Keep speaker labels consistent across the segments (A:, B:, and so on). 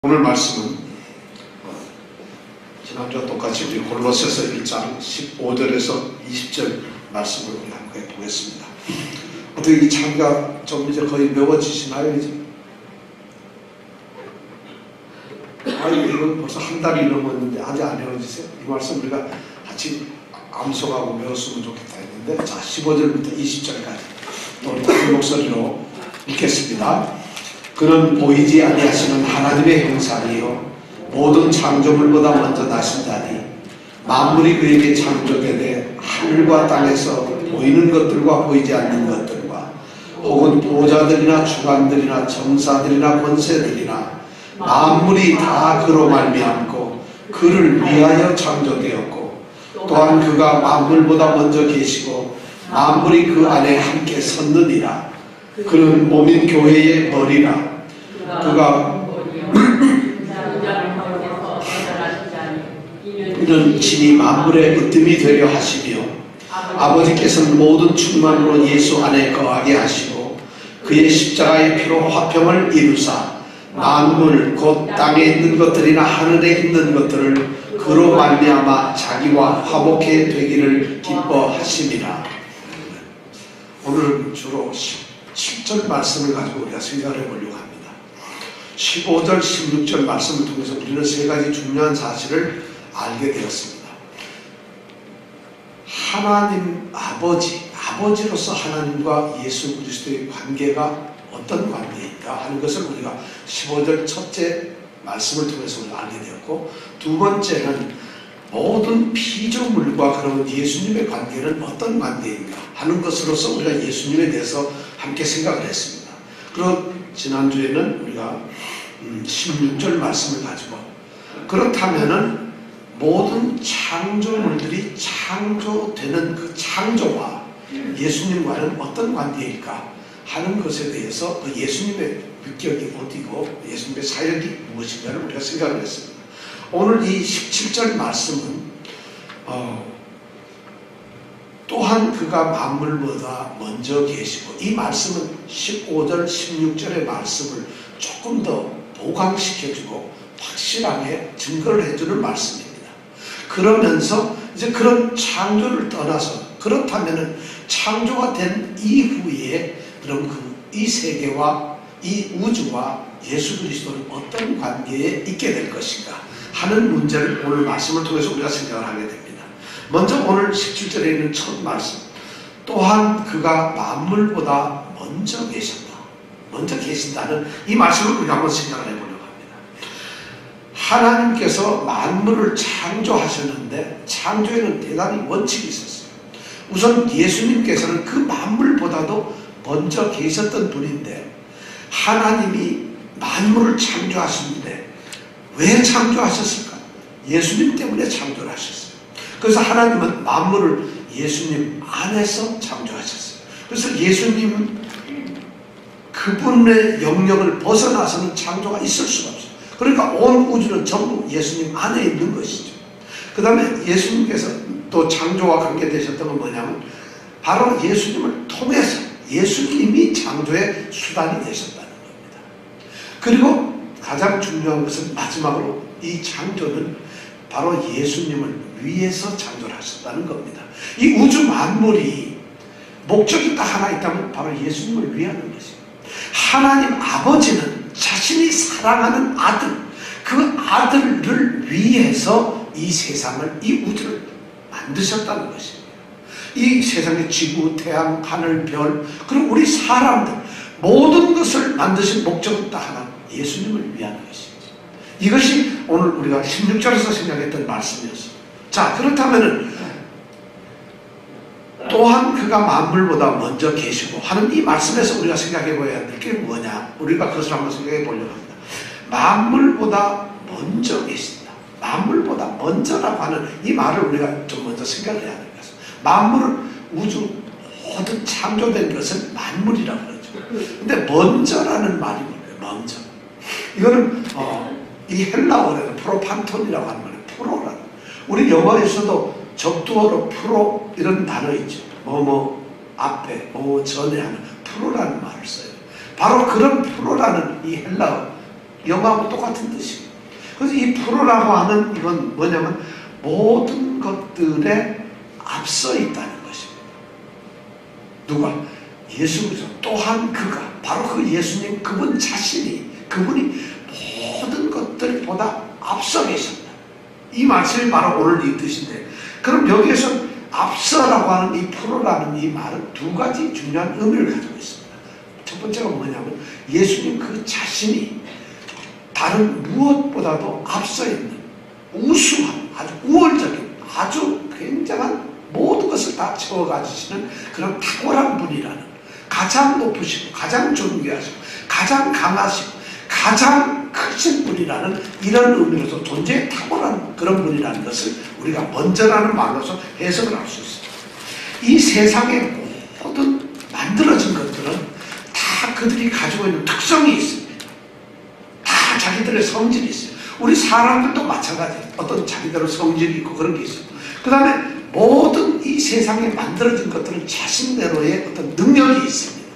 A: 오늘 말씀은 지난주와 똑같이 우리 골로새서 1장 15절에서 20절 말씀을 우리 함께 보겠습니다. 어떻게 이 창가 좀 이제 거의 메워지시나요? 이제? 아니, 이건 벌써 한 달이 넘었는데 아직 안 외워지세요? 이 말씀 우리가 같이 암송하고 외웠으면 좋겠다 했는데, 자, 15절부터 20절까지 또 우리 큰 목소리로 읽겠습니다. 그는 보이지 아니하시는 하나님의 형상이요 모든 창조물보다 먼저 나신다니 만물이 그에게 창조되되 하늘과 땅에서 보이는 것들과 보이지 않는 것들과 혹은 보좌들이나 주관들이나 정사들이나 권세들이나 만물이 다 그로 말미암고 그를 위하여 창조되었고, 또한 그가 만물보다 먼저 계시고 만물이 그 안에 함께 섰느니라. 그는 몸인 교회의 머리라. 그가 이는 친히 만물의 으뜸이 되려 하시며 아버지께서는 모든 충만으로 예수 안에 거하게 하시고 그의 십자가의 피로 화평을 이루사 만물 곧 땅에 있는 것들이나 하늘에 있는 것들을 그로 말미암아 자기와 화목해 되기를 기뻐하심이라. 오늘은 주로 10절 말씀을 가지고 우리가 생각을 해보려고 합니다. 15절, 16절 말씀을 통해서 우리는 세 가지 중요한 사실을 알게 되었습니다. 하나님 아버지로서 하나님과 예수 그리스도의 관계가 어떤 관계인가 하는 것을 우리가 15절 첫째 말씀을 통해서 우리가 알게 되었고, 두 번째는 모든 피조물과 그러면 예수님의 관계는 어떤 관계인가 하는 것으로서 우리가 예수님에 대해서 함께 생각을 했습니다. 그리고 지난주에는 우리가 16절 말씀을 가지고, 그렇다면은 모든 창조물들이 창조되는 그 창조와 예수님과는 어떤 관계일까 하는 것에 대해서 그 예수님의 위격이 어디고 예수님의 사역이 무엇인가를 우리가 생각을 했습니다. 오늘 이 17절 말씀은 또한 그가 만물보다 먼저 계시고, 이 말씀은 15절, 16절의 말씀을 조금 더 보강시켜주고 확실하게 증거를 해주는 말씀입니다. 그러면서 이제 그런 창조를 떠나서, 그렇다면 창조가 된 이후에 그럼 이 세계와 이 우주와 예수 그리스도는 어떤 관계에 있게 될 것인가 하는 문제를 오늘 말씀을 통해서 우리가 생각을 하게 됩니다. 먼저 오늘 17절에 있는 첫 말씀, 또한 그가 만물보다 먼저 계셨다, 먼저 계신다는 이 말씀을 우리가 한번 생각을 해보려고 합니다. 하나님께서 만물을 창조하셨는데 창조에는 대단히 원칙이 있었어요. 우선 예수님께서는 그 만물보다도 먼저 계셨던 분인데, 하나님이 만물을 창조하시는데 왜 창조하셨을까? 예수님 때문에 창조를 하셨어요. 그래서 하나님은 만물을 예수님 안에서 창조하셨어요. 그래서 예수님 그분의 영역을 벗어나서는 창조가 있을 수가 없어요. 그러니까 온 우주는 전부 예수님 안에 있는 것이죠. 그 다음에 예수님께서 또 창조와 관계되셨던 건 뭐냐면 바로 예수님을 통해서 예수님이 창조의 수단이 되셨다는 겁니다. 그리고 가장 중요한 것은 마지막으로 이 창조는 바로 예수님을 위해서 창조를 하셨다는 겁니다. 이 우주 만물이 목적이 딱 하나 있다면 바로 예수님을 위하는 것입니다. 하나님 아버지는 자신이 사랑하는 아들, 그 아들을 위해서 이 세상을, 이 우주를 만드셨다는 것입니다. 이 세상의 지구, 태양, 하늘, 별, 그리고 우리 사람들 모든 것을 만드신 목적은 딱 하나, 예수님을 위한 것입니다. 이것이 오늘 우리가 16절에서 생각했던 말씀이었어요. 자, 그렇다면은 또한 그가 만물보다 먼저 계시고 하는 이 말씀에서 우리가 생각해 봐야 될 게 뭐냐, 우리가 그것을 한번 생각해 보려고 합니다. 만물보다 먼저 계신다, 만물보다 먼저라고 하는 이 말을 우리가 좀 먼저 생각을 해야 될 것입니다. 만물은 우주 모든 창조된 것은 만물이라고 그러죠. 근데 먼저라는 말이 뭐예요? 먼저. 이거는 이 헬라어에는 프로판톤이라고 하는 말이에요. 프로라는. 우리 영어에서도 적두어로 프로 이런 단어 있죠. 뭐뭐 앞에, 뭐뭐 전에 하는 프로라는 말을 써요. 바로 그런 프로라는 이 헬라어 영하고 똑같은 뜻이에요. 그래서 이 프로라고 하는 이건 뭐냐면 모든 것들에 앞서 있다는 것입니다. 누가? 예수 그리스도. 또한 그가, 바로 그 예수님, 그분 자신이, 그분이 모든 것들보다 앞서 계신다. 이 말씀이 바로 오늘 이 뜻인데, 그럼 여기에서 앞서라고 하는 이 프로라는 이 말은 두 가지 중요한 의미를 가지고 있습니다. 첫 번째가 뭐냐면 예수님 그 자신이 다른 무엇보다도 앞서 있는 우수한, 아주 우월적인, 아주 굉장한 모든 것을 다 채워 가지시는 그런 탁월한 분이라는, 가장 높으시고 가장 존귀하시고 가장 강하시고 가장 크신 분이라는 이런 의미로서 존재에 탁월한 그런 분이라는 것을 우리가 먼저라는 말로서 해석을 할 수 있습니다. 이 세상의 모든 만들어진 것들은 다 그들이 가지고 있는 특성이 있습니다. 다 자기들의 성질이 있어요. 우리 사람들도 마찬가지예요. 어떤 자기들의 성질이 있고 그런 게 있어요. 그 다음에 모든 이 세상에 만들어진 것들은 자신대로의 어떤 능력이 있습니다.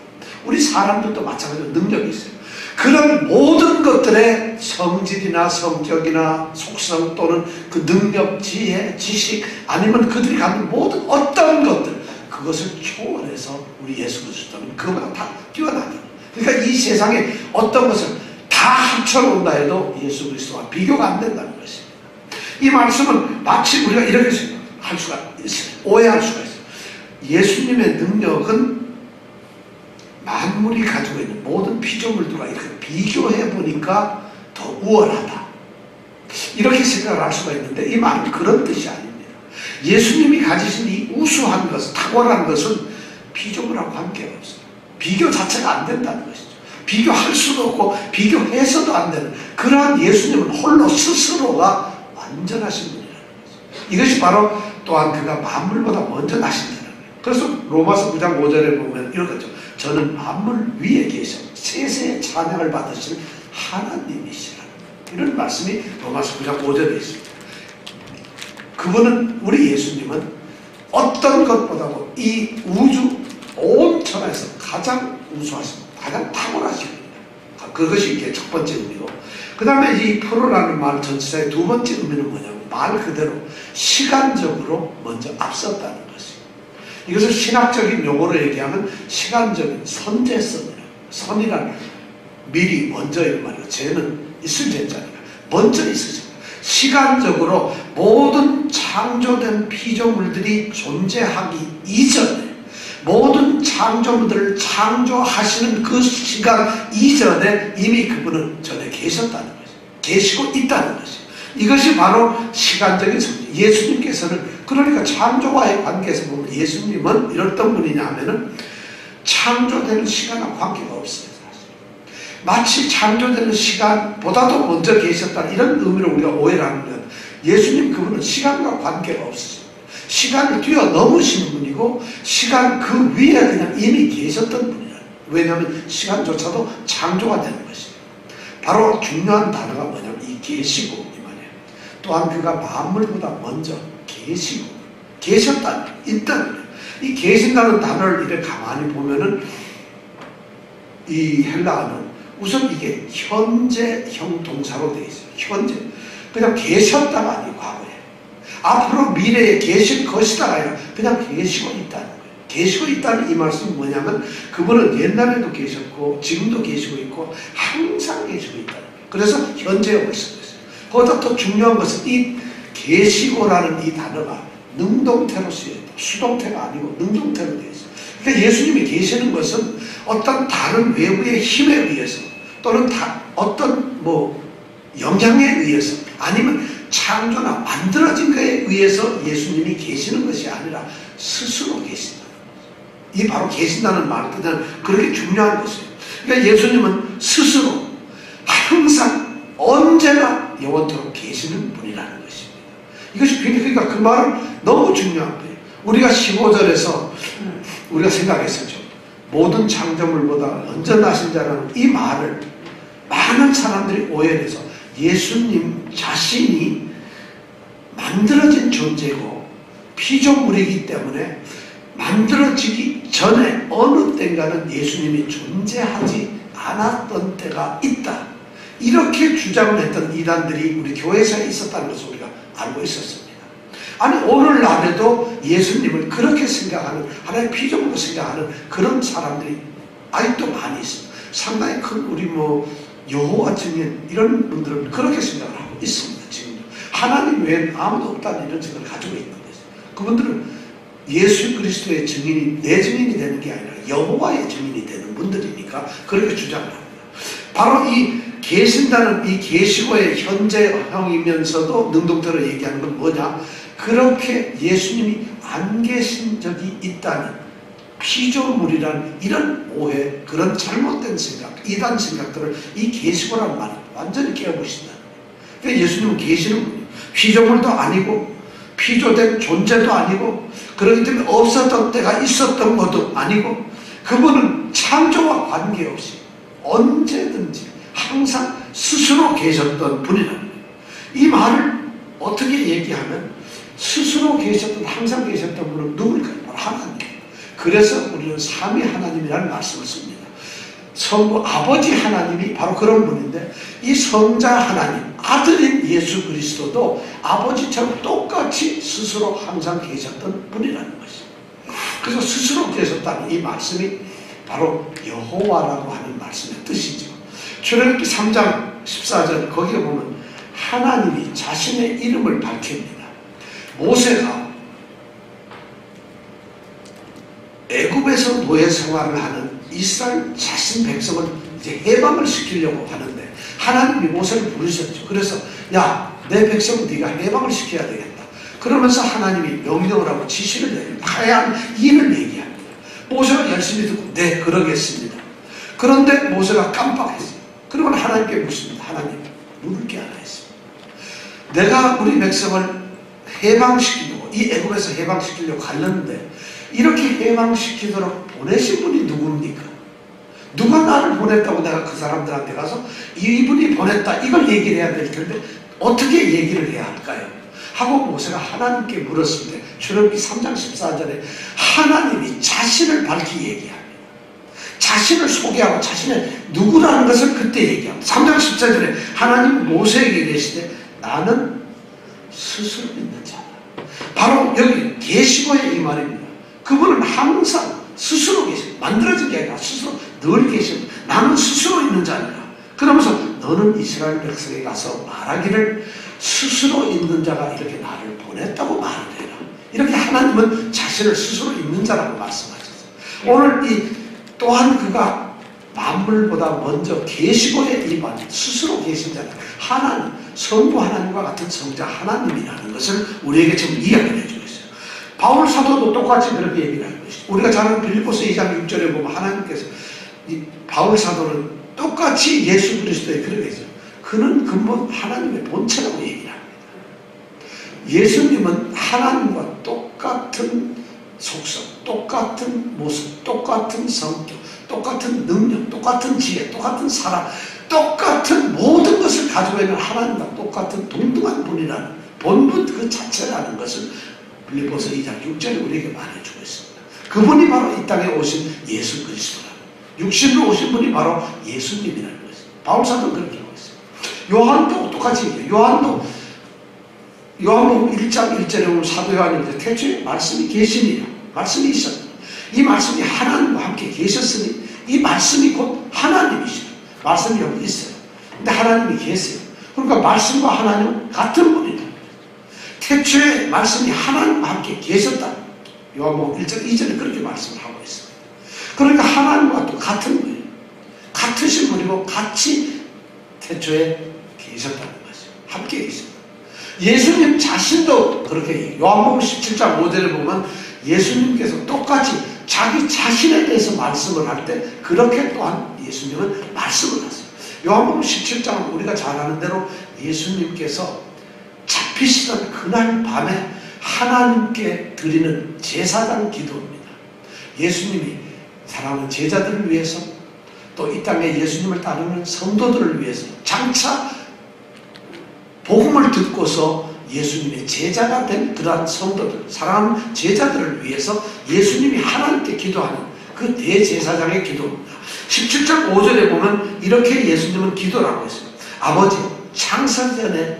A: 우리 사람들도 마찬가지로 능력이 있어요. 그런 모든 것들의 성질이나 성격이나 속성 또는 그 능력, 지혜, 지식 아니면 그들이 갖는 모든 어떤 것들, 그것을 초월해서 우리 예수 그리스도는 그보다 다 뛰어나다. 그러니까 이 세상에 어떤 것을 다 합쳐놓는다 해도 예수 그리스도와 비교가 안 된다는 것입니다. 이 말씀은 마치 우리가 이렇게 할 수가 있어요. 오해할 수가 있어요. 예수님의 능력은 만물이 가지고 있는 모든 피조물들과 이렇게 비교해 보니까 더 우월하다, 이렇게 생각을 할 수가 있는데 이 말은 그런 뜻이 아닙니다. 예수님이 가지신 이 우수한 것, 탁월한 것은 피조물하고 관계가 없어요. 비교 자체가 안 된다는 것이죠. 비교할 수도 없고 비교해서도 안 되는 그러한 예수님은 홀로 스스로가 완전하신 분이라는 거죠. 이것이 바로 또한 그가 만물보다 먼저 나신다는 거예요. 그래서 로마서 9장 5절에 보면 이런 거죠. 저는 만물 위에 계셔 세세의 찬양을 받으신 하나님이시라. 이런 말씀이 로마서 9장 5절에 있습니다. 그분은, 우리 예수님은 어떤 것보다도 이 우주 온 천하에서 가장 우수하십니다. 가장 탁월하십니다. 그것이 이게 첫 번째 의미고, 그 다음에 이 프로라는 말 전체의 두 번째 의미는 뭐냐면 말 그대로 시간적으로 먼저 앞섰다는 것입니다. 이것을 신학적인 용어로 얘기하면 시간적인 선제성이라고. 선이란 미리, 먼저 이런 말이고, 죄는 있을 죄자니까 먼저 있으죠. 시간적으로 모든 창조된 피조물들이 존재하기 이전에, 모든 창조물들을 창조하시는 그 시간 이전에 이미 그분은 전에 계셨다는 것이죠. 계시고 있다는 것이죠. 이것이 바로 시간적인 성질. 예수님께서는, 그러니까 창조와의 관계에서 보면 예수님은 이랬던 분이냐 하면은 창조되는 시간과 관계가 없어요. 사실. 마치 창조되는 시간보다도 먼저 계셨다는 이런 의미로 우리가 오해를 하면, 예수님 그분은 시간과 관계가 없으십니다. 시간을 뛰어넘으시는 분이고 시간 그 위에 그냥 이미 계셨던 분이에요. 왜냐하면 시간조차도 창조가 되는 것입니다. 바로 중요한 단어가 뭐냐면 이 계시고 이 말이에요. 또한 그가 만물보다 먼저 계시고, 계셨다는, 있다는, 이 계신다는 단어를 이렇게 가만히 보면은 이 헬라어는 우선 이게 현재형 동사로 되어 있어요. 현재. 그냥 계셨다가 아니고 과거에. 앞으로 미래에 계실 것이다가 아니라 그냥 계시고 있다는 거예요. 계시고 있다는 이 말씀이 뭐냐면 그분은 옛날에도 계셨고 지금도 계시고 있고 항상 계시고 있다는 거예요. 그래서 현재에 계시고 있어요. 거기다 더 중요한 것은 이 계시고라는 이 단어가 능동태로 쓰여있다. 수동태가 아니고 능동태로 되어 있어요. 그러니까 예수님이 계시는 것은 어떤 다른 외부의 힘에 의해서 또는 어떤 영향에 의해서 아니면 창조나 만들어진 것에 의해서 예수님이 계시는 것이 아니라 스스로 계신다. 이 바로 계신다는 말 뜻은 그렇게 중요한 것이에요. 그러니까 예수님은 스스로 항상 언제나 영원토록 계시는 분이라는 것입니다. 이것이 그러니까 그 말은 너무 중요한 거예요. 우리가 15절에서 우리가 생각했었죠. 모든 창조물보다 먼저 나신 자라는 이 말을 많은 사람들이 오해해서 예수님 자신이 만들어진 존재고 피조물이기 때문에 만들어지기 전에 어느 때인가는 예수님이 존재하지 않았던 때가 있다. 이렇게 주장을 했던 이단들이 우리 교회사에 있었다는 것을 우리가 알고 있었습니다. 아니 오늘날에도 예수님을 그렇게 생각하는, 하나의 피조물로 생각하는 그런 사람들이 아직도 많이 있습니다. 상당히 큰 우리 여호와 증인 이런 분들은 그렇게 생각을 하고 있습니다. 지금도 하나님 외에는 아무도 없다는 이런 생각을 가지고 있는 거죠. 그분들은 예수 그리스도의 증인이 내 증인이 되는 게 아니라 여호와의 증인이 되는 분들이니까 그렇게 주장을 합니다. 바로 이 계신다는 이 계시고의 현재형이면서도 능동태로 얘기하는 건 뭐냐? 그렇게 예수님이 안 계신 적이 있다는 피조물이라는 이런 오해, 그런 잘못된 생각, 이단 생각들을 이 계시고라는 말이 완전히 깨어부신다. 그러니까 예수님은 계시는 분이에요. 피조물도 아니고 피조된 존재도 아니고, 그렇기 때문에 없었던 때가 있었던 것도 아니고, 그분은 창조와 관계없이 언제든지 항상 스스로 계셨던 분이라는 거예요. 이 말을 어떻게 얘기하면 스스로 계셨던, 항상 계셨던 분은 누굴까요? 바로 하나님. 그래서 우리는 삼위 하나님이라는 말씀을 씁니다. 성부 아버지 하나님이 바로 그런 분인데, 이 성자 하나님, 아들인 예수 그리스도도 아버지처럼 똑같이 스스로 항상 계셨던 분이라는 것입니다. 그래서 스스로 계셨다는 이 말씀이 바로 여호와라고 하는 말씀의 뜻이죠. 출애굽기 3장 14절 거기에 보면 하나님이 자신의 이름을 밝힙니다. 모세가 애굽에서 노예 생활을 하는 이스라엘 자신 백성을 이제 해방을 시키려고 하는데 하나님이 모세를 부르셨죠. 그래서 야, 내 백성은 네가 해방을 시켜야 되겠다. 그러면서 하나님이 명령을 하고 지시를 내리고 다양한 일을 얘기합니다. 모세가 열심히 듣고 네, 그러겠습니다. 그런데 모세가 깜빡했어요. 그러면 하나님께 묻습니다. 하나님, 묻을 게 하나 있습니다. 내가 우리 백성을 해방시키려고, 이 애굽에서 해방시키려고 갔는데 이렇게 해방시키도록 보내신 분이 누굽니까? 누가 나를 보냈다고 내가 그 사람들한테 가서 이분이 보냈다 이걸 얘기를 해야 될 텐데 어떻게 얘기를 해야 할까요? 하고 모세가 하나님께 물었을 때 출애굽기 3장 14절에 하나님이 자신을 밝히 얘기합니다. 자신을 소개하고 자신의 누구라는 것을 그때 얘기합니다. 3장 14절에 하나님 모세에게 이르시되 나는 스스로 있는 자다. 바로 여기 계시고의 이 말입니다. 그분은 항상 스스로 계십니다. 만들어진 게 아니라 스스로 늘 계십니다. 나는 스스로 있는 자니라. 그러면서 너는 이스라엘 백성에 가서 말하기를 스스로 있는 자가 이렇게 나를 보냈다고 말을 해라. 이렇게 하나님은 자신을 스스로 있는 자라고 말씀하셨어요. 오늘 또한 그가 만물보다 먼저 계시고의 이 말, 스스로 계신 자는 하나님, 성부 하나님과 같은 성자 하나님이라는 것을 우리에게 지금 이야기를 해주고 있어요. 바울 사도도 똑같이 그렇게 얘기를 하고 있어요. 우리가 잘 아는 빌립보서 2장 6절에 보면 하나님께서 이 바울 사도는 똑같이 예수 그리스도의 그렇게 했어요. 그는 근본 하나님의 본체라고 얘기를 합니다. 예수님은 하나님과 똑같은 속성, 똑같은 모습, 똑같은 성격, 똑같은 능력, 똑같은 지혜, 똑같은 사랑, 똑같은 모든 것을 가지고 있는 하나님과 똑같은 동등한 분이라는 본분 그 자체라는 것을 빌립보서 2장 6절에 우리에게 말해주고 있습니다. 그분이 바로 이 땅에 오신 예수 그리스도라는, 육신으로 오신 분이 바로 예수님이라는 것입니다. 바울 사도는 그렇게 하고 있어요. 요한도 똑같이 얘기해요. 요한복음 1장 1절에 보면 사도 요한이 태초에 말씀이 계시니라, 말씀이 있었다. 이 말씀이 하나님과 함께 계셨으니 이 말씀이 곧 하나님이시죠. 말씀이 여기 있어요. 근데 하나님이 계세요. 그러니까 말씀과 하나님은 같은 분이다. 태초에 말씀이 하나님과 함께 계셨다. 요한복음 1장 2절에 그렇게 말씀을 하고 있습니다. 그러니까 하나님과 또 같은 분이에요. 같으신 분이고 같이 태초에 계셨다는 것이죠. 함께 계셨다. 예수님 자신도 그렇게 요한복음 17장 5절에 보면 예수님께서 똑같이 자기 자신에 대해서 말씀을 할 때 그렇게 또한 예수님은 말씀을 하세요. 요한복음 17장은 우리가 잘 아는 대로 예수님께서 잡히시던 그날 밤에 하나님께 드리는 제사장 기도입니다. 예수님이 사랑하는 제자들을 위해서 또 이 땅에 예수님을 따르는 성도들을 위해서 장차 복음을 듣고서 예수님의 제자가 된 그러한 성도들, 사랑하는 제자들을 위해서 예수님이 하나님께 기도하는 그 대제사장의 기도입니다. 17장 5절에 보면 이렇게 예수님은 기도를 하고 있습니다. 아버지, 창세전에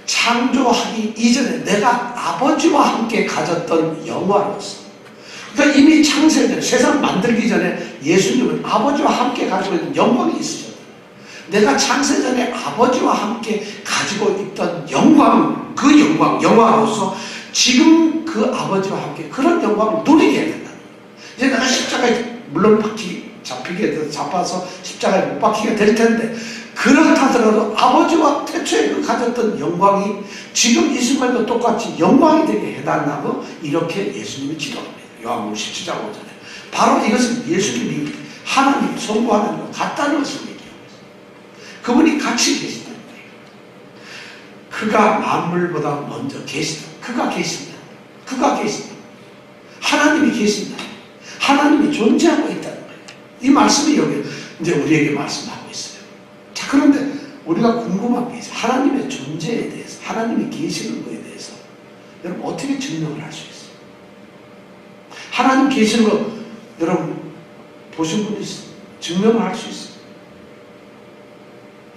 A: 창조하기 이전에 내가 아버지와 함께 가졌던 영화로서, 그러니까 이미 창세전에 세상 만들기 전에 예수님은 아버지와 함께 가지고 있는 영광이 있으셨다. 내가 창세전에 아버지와 함께 가지고 있던 영광, 그 영화로서 지금 그 아버지와 함께 그런 영광을 누리게 해야 된다. 이제 내가 십자가에 물론 잡히게 돼서 잡아서 십자가에 못 박히게 될 텐데, 그렇다 하더라도 아버지와 태초에 그 가졌던 영광이 지금 이 순간도 똑같이 영광이 되게 해달라고 이렇게 예수님이 기도합니다. 요한복음 17장 5절에. 바로 이것은 예수님이 하나님, 성부 하나님과 같다는 것을 얘기하고 있습니다. 그분이 같이 계신다는 거예요. 그가 만물보다 먼저 계시다. 그가 계신다. 하나님이 계신다. 하나님이 존재하고 있다는 거예요. 이 말씀이 여기 이제 우리에게 말씀하고 있어요. 자, 그런데 우리가 궁금한 게 있어요. 하나님의 존재에 대해서, 하나님이 계시는 것에 대해서 여러분 어떻게 증명을 할 수 있어요? 하나님 계시는 거 여러분 보신 분 있어요? 증명을 할 수 있어요?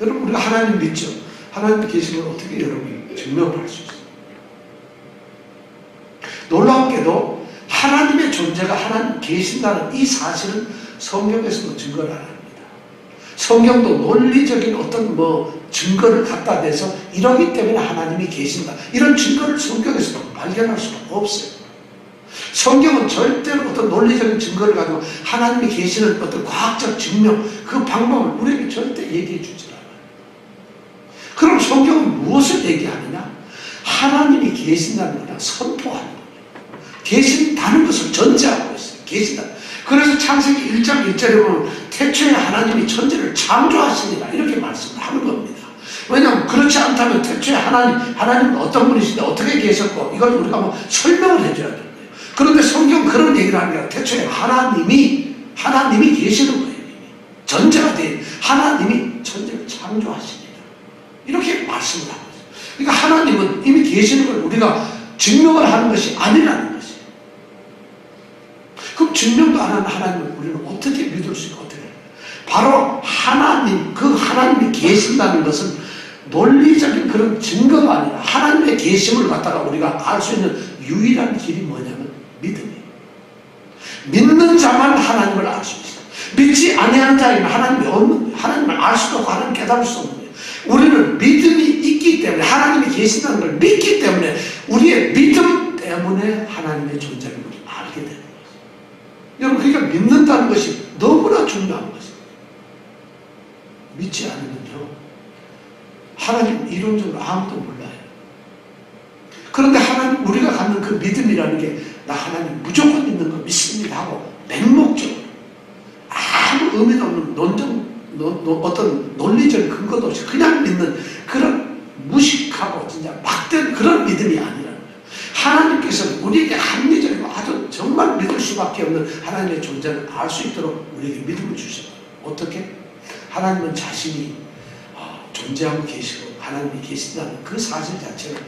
A: 여러분 우리가 하나님 믿죠? 하나님 계시는 걸 어떻게 여러분이 증명을 할 수 있어요? 놀랍게도 하나님의 존재가 하나님 계신다는 이 사실은 성경에서도 증거를 안 합니다. 성경도 논리적인 어떤 증거를 갖다 대서 이러기 때문에 하나님이 계신다, 이런 증거를 성경에서도 발견할 수가 없어요. 성경은 절대로 어떤 논리적인 증거를 가지고 하나님이 계시는 어떤 과학적 증명, 그 방법을 우리에게 절대 얘기해 주지 않아요. 그럼 성경은 무엇을 얘기하느냐? 하나님이 계신다는 거냐, 선포하는 거예요. 계신다는 것을 전제하고 있어요. 계신다. 그래서 창세기 1장 1절에 보면 태초에 하나님이 천지를 창조하시니라 이렇게 말씀을 하는 겁니다. 왜냐하면 그렇지 않다면 태초에 하나님은 어떤 분이신데 어떻게 계셨고 이걸 우리가 설명을 해줘야 돼요. 그런데 성경은 그런 얘기를 하는 게 아니라 태초에 하나님이 계시는 거예요. 전제가 돼. 하나님이 천지를 창조하시니라 이렇게 말씀을 하고 있어요. 그러니까 하나님은 이미 계시는 걸 우리가 증명을 하는 것이 아니라는 것이에요. 그럼 증명도 안 하는 하나님을 우리는 어떻게 믿을 수 있고 어떻게 해요? 바로 그 하나님이 계신다는 것은 논리적인 그런 증거가 아니라 하나님의 계심을 갖다가 우리가 알 수 있는 유일한 길이 뭐냐면 믿음이에요. 믿는 자만 하나님을 알 수 있어요. 믿지 아니하는 자에게는 하나님을 알 수도 없고 하나님을 깨달을 수 없는 거예요. 우리는 믿음이 있기 때문에, 하나님이 계신다는 걸 믿기 때문에, 우리의 믿음 때문에 하나님의 존재를 우리 알게 되는 거예요. 여러분, 그러니까 믿는다는 것이 너무나 중요한 것입니다. 믿지 않으면요, 하나님 이론적으로 아무도 몰라요. 그런데 하나님, 우리가 갖는 그 믿음이라는 게, 나 하나님 무조건 믿는 거 믿습니다 하고 맹목적으로 아무 의미도 없는 어떤 논리적인 근거도 없이 그냥 믿는 그런 무식하고 진짜 막된 그런 믿음이 아니라는 거예요. 하나님께서는 우리에게 합리적이고 아주 정말 믿을 수밖에 없는 하나님의 존재를 알 수 있도록 우리에게 믿음을 주셨어요. 어떻게? 하나님은 자신이 존재하고 계시고 하나님이 계신다는 그 사실 자체를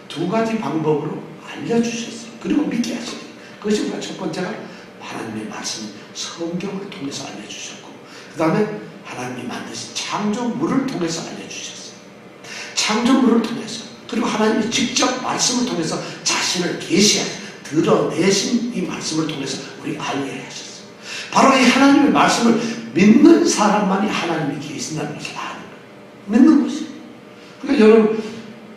A: 두 가지 방법으로 알려주셨어요. 그리고 믿게 하셨어요. 그것이 우리가 첫 번째가 하나님의 말씀, 성경을 통해서 알려주셨고, 그 다음에 하나님이 만드신 창조물을 통해서 알려주셨어요. 창조물을 통해서, 그리고 하나님이 직접 말씀을 통해서 자신을 계시하셔서 드러내신 이 말씀을 통해서 우리 알게 하셨어요. 바로 이 하나님의 말씀을 믿는 사람만이 하나님이 계신다는 것을 아는 거예요. 믿는 것이에요. 그러니까 여러분,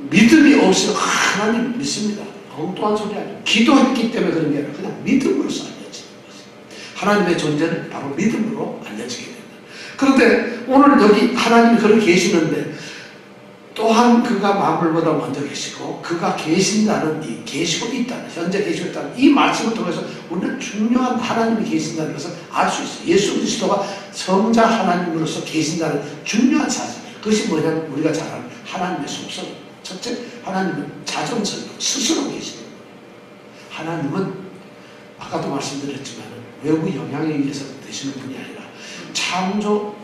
A: 믿음이 없으면 하나님 믿습니다, 엉뚱한 소리 아니에요. 기도했기 때문에 그런 게 아니라 그냥 믿음으로서 알려지는 것이에요. 하나님의 존재는 바로 믿음으로 알려지게 된다. 그런데 오늘 여기 하나님이 그렇게 계시는데, 또한 그가 만물보다 먼저 계시고 그가 계신다는 이 계시고 있다는, 현재 계시고 있다는 이 말씀을 통해서 우리는 중요한 하나님이 계신다는 것을 알 수 있어요. 예수 그리스도가 성자 하나님으로서 계신다는 중요한 사실, 그것이 뭐냐면 우리가 잘 아는 하나님의 속성. 첫째, 하나님은 자존성으로 스스로 계시는 거예요. 하나님은 아까도 말씀드렸지만 외부 영향에 의해서 되시는 분이 아니라 창조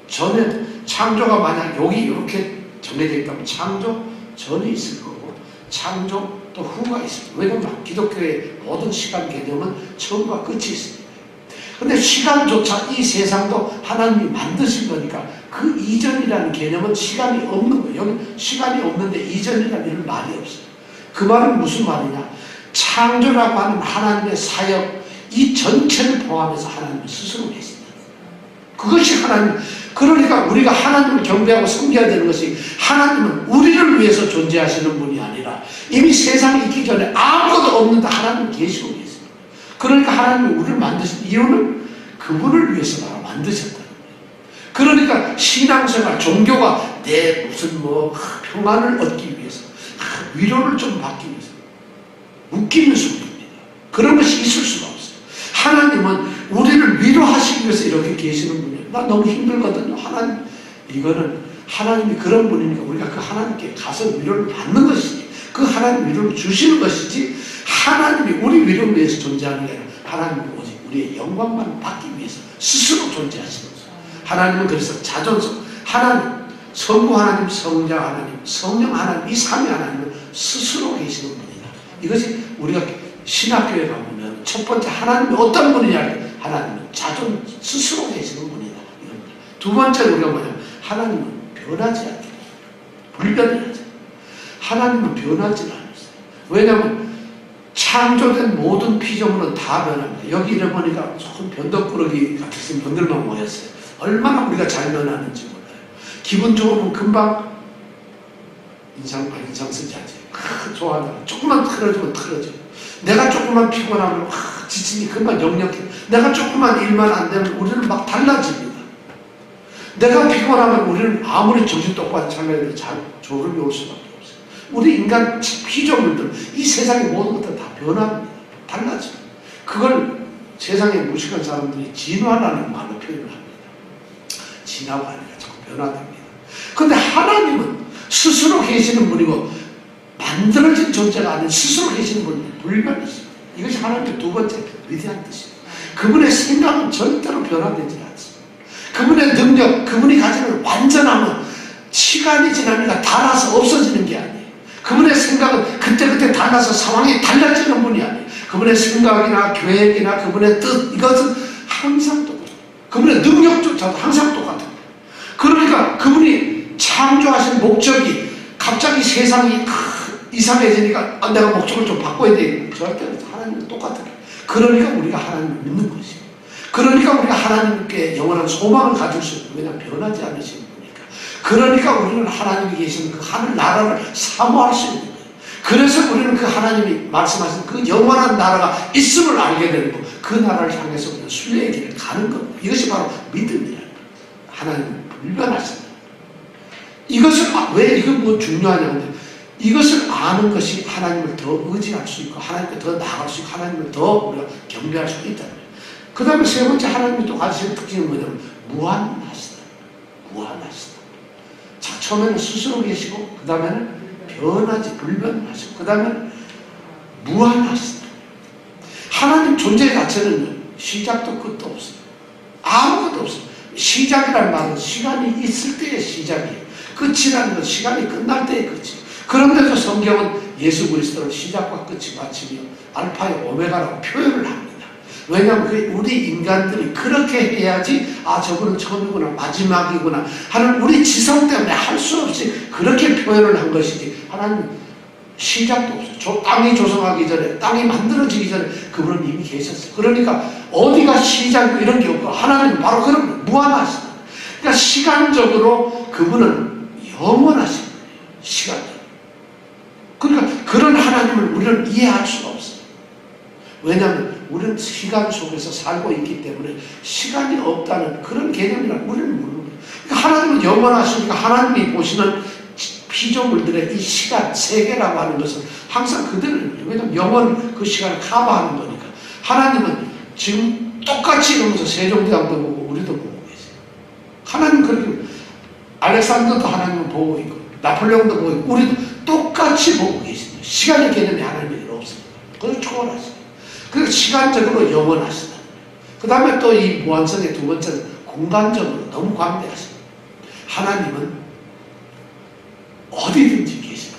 A: 전에, 창조가 만약 여기 이렇게 정해져 있다면 창조 전에 있을 거고 창조 또 후가 있습니다. 왜냐하면 기독교의 모든 시간 개념은 처음과 끝이 있습니다. 그런데 시간조차 이 세상도 하나님이 만드신 거니까 그 이전이라는 개념은 시간이 없는 거예요. 여기 시간이 없는데 이전이라는 이런 말이 없어요. 그 말은 무슨 말이냐? 창조라고 하는 하나님의 사역, 이 전체를 포함해서 하나님은 스스로 계신다. 그것이 하나님. 그러니까 우리가 하나님을 경배하고 섬겨야 되는 것이, 하나님은 우리를 위해서 존재하시는 분이 아니라 이미 세상이 있기 전에 아무것도 없는데 하나님은 계시고 계십니다. 그러니까 하나님이 우리를 만드신 이유는 그분을 위해서 바로 만드셨다는 거예요. 그러니까 신앙생활, 종교가 내 무슨 평안을 얻기 위해서, 위로를 좀 받기 위해서 웃기는 소리입니다. 그런 것이 있을 수가 없어요. 하나님은 우리를 위로하시기 위해서 이렇게 계시는 분이에요. 나 너무 힘들거든요. 하나님, 이거는 하나님이 그런 분이니까 우리가 그 하나님께 가서 위로를 받는 것이지, 그 하나님 위로를 주시는 것이지, 하나님이 우리 위로를 위해서 존재하는 게 아니라 하나님은 오직 우리의 영광만 받기 위해서 스스로 존재하시는 거죠. 하나님은 그래서 자존성, 하나님, 성부 하나님, 성자 하나님, 성령 하나님, 이 삼위 하나님은 스스로 계시는 분이다. 이것이 우리가 신학교에 가보면 첫 번째 하나님이 어떤 분이냐, 하나님은 스스로 계시는 분이다. 이겁니다. 두 번째로 우리가 뭐냐면 하나님은 변하지 않아요. 불변하지. 하나님은 변하지 않았어요. 왜냐하면 창조된 모든 피조물은 다 변합니다. 여기 이래 보니까 조금 변덕꾸러기 같은 분들만 모였어요. 얼마나 우리가 잘 변하는지 몰라요. 기분 좋으면 금방 인상 쓰지 않지. 좋아하다가 조금만 틀어주면 틀어져. 내가 조금만 피곤하면 지치니 금방 역력해. 내가 조금만 일만 안 되면 우리는 막 달라집니다. 내가 피곤하면 우리는 아무리 정신 똑바로 차려도 잘 졸음이 올 수밖에 없어요. 우리 인간 피조물들, 이 세상의 모든 것들 다 변합니다. 달라집니다. 그걸 세상에 무식한 사람들이 진화라는 말로 표현을 합니다. 진화가 아니라 자꾸 변화됩니다. 그런데 하나님은 스스로 계시는 분이고 만들어진 존재가 아닌 스스로 계시는 분이 불변이십니다. 이것이 하나님의 두 번째 위대한 뜻입니다. 그분의 생각은 절대로 변화되지 않습니다. 그분의 능력, 그분이 가지는 완전함은 시간이 지나니까 달아서 없어지는 게 아니에요. 그분의 생각은 그때그때 달라서 상황이 달라지는 분이 아니에요. 그분의 생각이나 계획이나 그분의 뜻, 이것은 항상 똑같아요. 그분의 능력조차도 항상 똑같아요. 그러니까 그분이 창조하신 목적이 갑자기 세상이 이상해지니까 내가 목적을 좀 바꿔야 돼. 절대 하나님은 똑같아요. 그러니까 우리가 하나님을 믿는 것이에요. 그러니까 우리가 하나님께 영원한 소망을 가질 수 있는, 왜냐하면 변하지 않으시는 분이니까. 그러니까 우리는 하나님이 계시는 그 하늘 나라를 사모할 수 있는 거예요. 그래서 우리는 그 하나님이 말씀하신 그 영원한 나라가 있음을 알게 되고 그 나라를 향해서 우리는 순례의 길을 가는 겁니다. 이것이 바로 믿음이라는 거예요. 하나님은 불변하십니다. 이것을 왜 이거 중요하냐면, 이것을 아는 것이 하나님을 더 의지할 수 있고 하나님께 더 나아갈 수 있고 하나님을 더 우리가 경배할 수 있다는 거예요. 그 다음에 세 번째 하나님이 또 가지신 특징이 뭐냐면 무한하시다. 무한하시다. 자, 처음에는 스스로 계시고 그 다음에는 변하지, 불변하시고 그 다음에는 무한하시다. 하나님 존재 자체는 시작도 끝도 없어요. 아무것도 없어요. 시작이란 말은 시간이 있을 때의 시작이에요. 끝이라는 건 시간이 끝날 때의 끝이에요. 그런데도 성경은 예수 그리스도를 시작과 끝이 마치며 알파의 오메가라고 표현을 합니다. 왜냐하면 우리 인간들이 그렇게 해야지 저분은 처음이구나 마지막이구나 하는 우리 지성 때문에 할 수 없이 그렇게 표현을 한 것이지, 하나님은 시작도 없어요. 땅이 조성하기 전에, 땅이 만들어지기 전에 그분은 이미 계셨어요. 그러니까 어디가 시작이고 이런 게 없고 하나님은 바로 그런 무한하시다. 그러니까 시간적으로 그분은 영원하신 거예요. 시간적으로. 그러니까 그런 하나님을 우리는 이해할 수가 없어요. 왜냐하면 우리는 시간 속에서 살고 있기 때문에 시간이 없다는 그런 개념이라 우리는 모르는 거예요. 그러니까 하나님은 영원하시니까 하나님이 보시는 피조물들의 이 시간, 세계라고 하는 것은 항상 그들을, 왜냐하면 영원 그 시간을 커버하는 거니까. 하나님은 지금 똑같이 이러면서 세종대왕도 보고 우리도 보고 계세요. 하나님 그렇게 알렉산더도 하나님은 보고 있고 나폴레옹도 보고 있고 우리도 똑같이 보고 계십니다. 시간의 개념이 하나님에게는 없습니다. 그걸 초월하십니다. 그리고 시간적으로 영원하시다. 그 다음에 또 이 무한성의 두 번째는 공간적으로 너무 광대하십니다. 하나님은 어디든지 계시는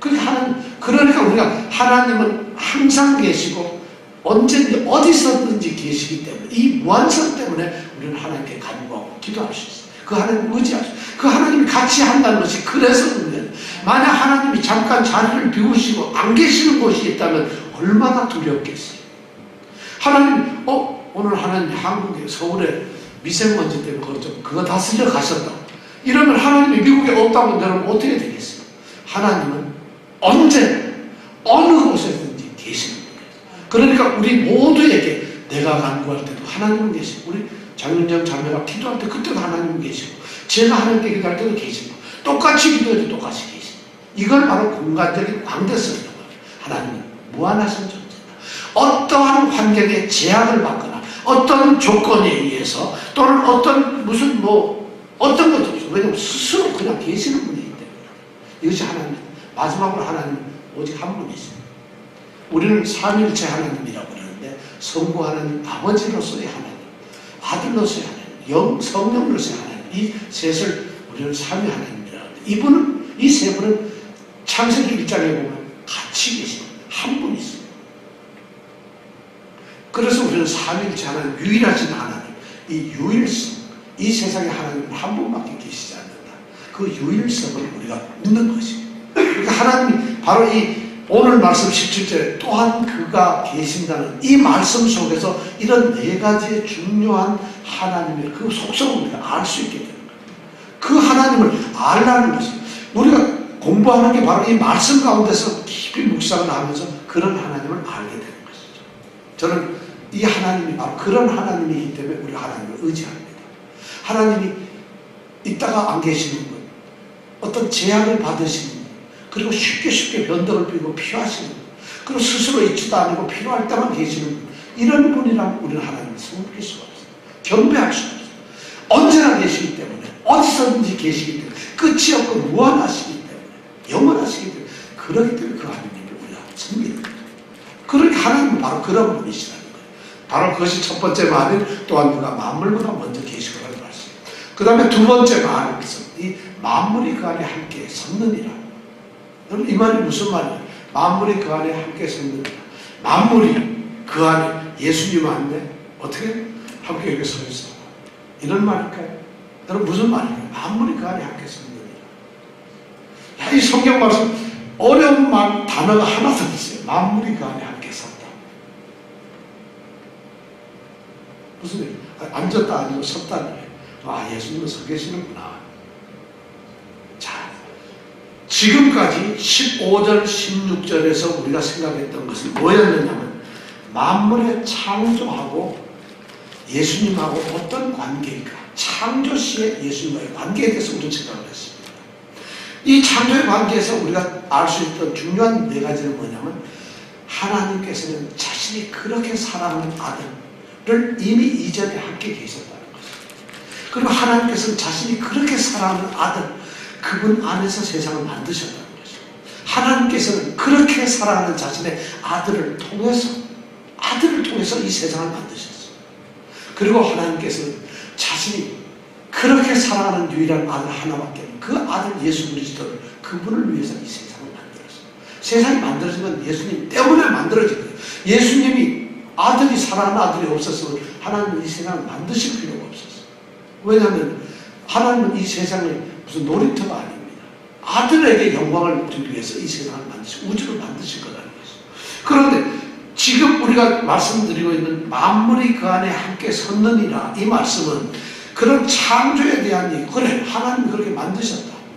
A: 거예요. 그러니까 우리가 하나님은 항상 계시고 언제든지 어디서든지 계시기 때문에 이 무한성 때문에 우리는 하나님께 간구하고 기도할 수 있어요. 그 하나님 의지하죠. 그 하나님이 같이 한다는 것이 그래서 문제예요. 만약 하나님이 잠깐 자리를 비우시고 안 계시는 곳이 있다면 얼마나 두렵겠어요. 하나님, 오늘 하나님 한국에 서울에 미세먼지 때문에 그거 다 쓸려 가셨다. 이러면 하나님이 미국에 없다고 여러분 어떻게 되겠어요? 하나님은 언제 어느 곳에든지 계시는 거예요. 그러니까 우리 모두에게 내가 간구할 때도 하나님은 계시고, 우리 장윤정 자매가 기도할 때 그때도 하나님은 계시고, 제가 하나님께 기도할 때도 계시고, 똑같이 기도할 때 똑같이 계시고, 이걸 바로 공간적인 광대성이라고 해요. 하나님은 무한하신 존재다. 어떠한 환경에 제약을 받거나 어떤 조건에 의해서 또는 어떤 어떤 것도 없어요. 왜냐하면 스스로 그냥 계시는 분이기 때문에. 이것이 하나님, 마지막으로 하나님 오직 한 분이십니다. 우리는 삼일체 하나님이라고 그러는데 성부 하나님, 아버지로서의 하나님, 아들로서의 하나님, 성령으로서의 하나님, 이 셋을 우리는 삼위 하나님이라고 하는데, 이분은, 이 세 분은 창세기 1장에 보면 같이 계십니다. 한 분이십니다. 그래서 우리는 삼일체 하나님, 유일하신 하나님, 이 유일성, 이 세상에 하나님은 한 분밖에 계시지 않는다. 그 유일성을 우리가 믿는 것입니다. 그러니까 하나님이 바로 이 오늘 말씀 17절에 또한 그가 계신다는 이 말씀 속에서 이런 네 가지의 중요한 하나님의 그 속성을 우리가 알 수 있게 되는 거예요. 그 하나님을 알라는 것입니다. 우리가 공부하는 게 바로 이 말씀 가운데서 깊이 묵상을 하면서 그런 하나님을 알게 되는 것이죠. 저는 이 하나님이 바로 그런 하나님이기 때문에 우리가 하나님을 의지합니다. 하나님이 있다가 안 계시는 분, 어떤 제약을 받으시는 분, 그리고 쉽게 변덕을 피우고 피하시는 분, 그리고 스스로 있지도 않고 필요할 때만 계시는 분, 이런 분이라면 우리는 하나님을 섬길 수가 없어요. 경배할 수가 없어요. 언제나 계시기 때문에, 어디서든지 계시기 때문에, 끝이 없고 무한하시기 때문에, 영원하시기 때문에, 그렇기 때문에 그 하나님을 우리가 섬기는 거예요. 그러니까 하나님은 바로 그런 분이시라는 거예요. 바로 그것이 첫 번째 말인 또한 그가 만물보다 먼저 계시고라는 말씀. 그 다음에 두 번째 말은 이 만물이 그 안에 함께 섰느니라. 여러분, 이 말이 무슨 말이에요? 만물이 그 안에 함께 섰느니라. 만물이 그 안에, 예수님 안에 어떻게 함께 여기 서 있어? 이런 말일까요? 여러분, 무슨 말이에요? 만물이 그 안에 함께 섰느니라. 야, 이 성경 말씀 어려운 말 단어가 하나 더 있어요. 만물이 그 안에 함께 섰다. 무슨 얘기? 앉았다 아니고 섰다는 거예요. 아, 예수님은 서 계시는구나. 자, 지금까지 15절, 16절에서 우리가 생각했던 것은 뭐였느냐면, 만물의 창조하고 예수님하고 어떤 관계일까? 창조 시에 예수님과의 관계에 대해서 우리는 생각을 했습니다. 이 창조의 관계에서 우리가 알 수 있던 중요한 네 가지는 뭐냐면, 하나님께서는 자신이 그렇게 사랑하는 아들을 이미 이전에 함께 계셨다는 것입니다. 그리고 하나님께서는 자신이 그렇게 사랑하는 아들, 그분 안에서 세상을 만드셨다는 것입니다. 하나님께서는 그렇게 사랑하는 자신의 아들을 통해서 이 세상을 만드셨어요. 그리고 하나님께서는 자신이 그렇게 사랑하는 유일한 아들 하나밖에 없는 그 아들 예수 그리스도를, 그분을 위해서 이 세상을 만들었어요. 세상이 만들어진 건 예수님 때문에 만들어진 거예요. 예수님이 아들이, 사랑하는 아들이 없었으면 하나님은 이 세상을 만드실 필요가 없었어요. 왜냐하면 하나님은 이 세상에 무슨 놀이터가 아닙니다. 아들에게 영광을 주기 위해서 이 세상을 만드시고 우주를 만드실 거라는 것이죠. 그런데 지금 우리가 말씀드리고 있는 만물이 그 안에 함께 섰느니라, 이 말씀은 그런 창조에 대한 얘기. 그래, 하나님이 그렇게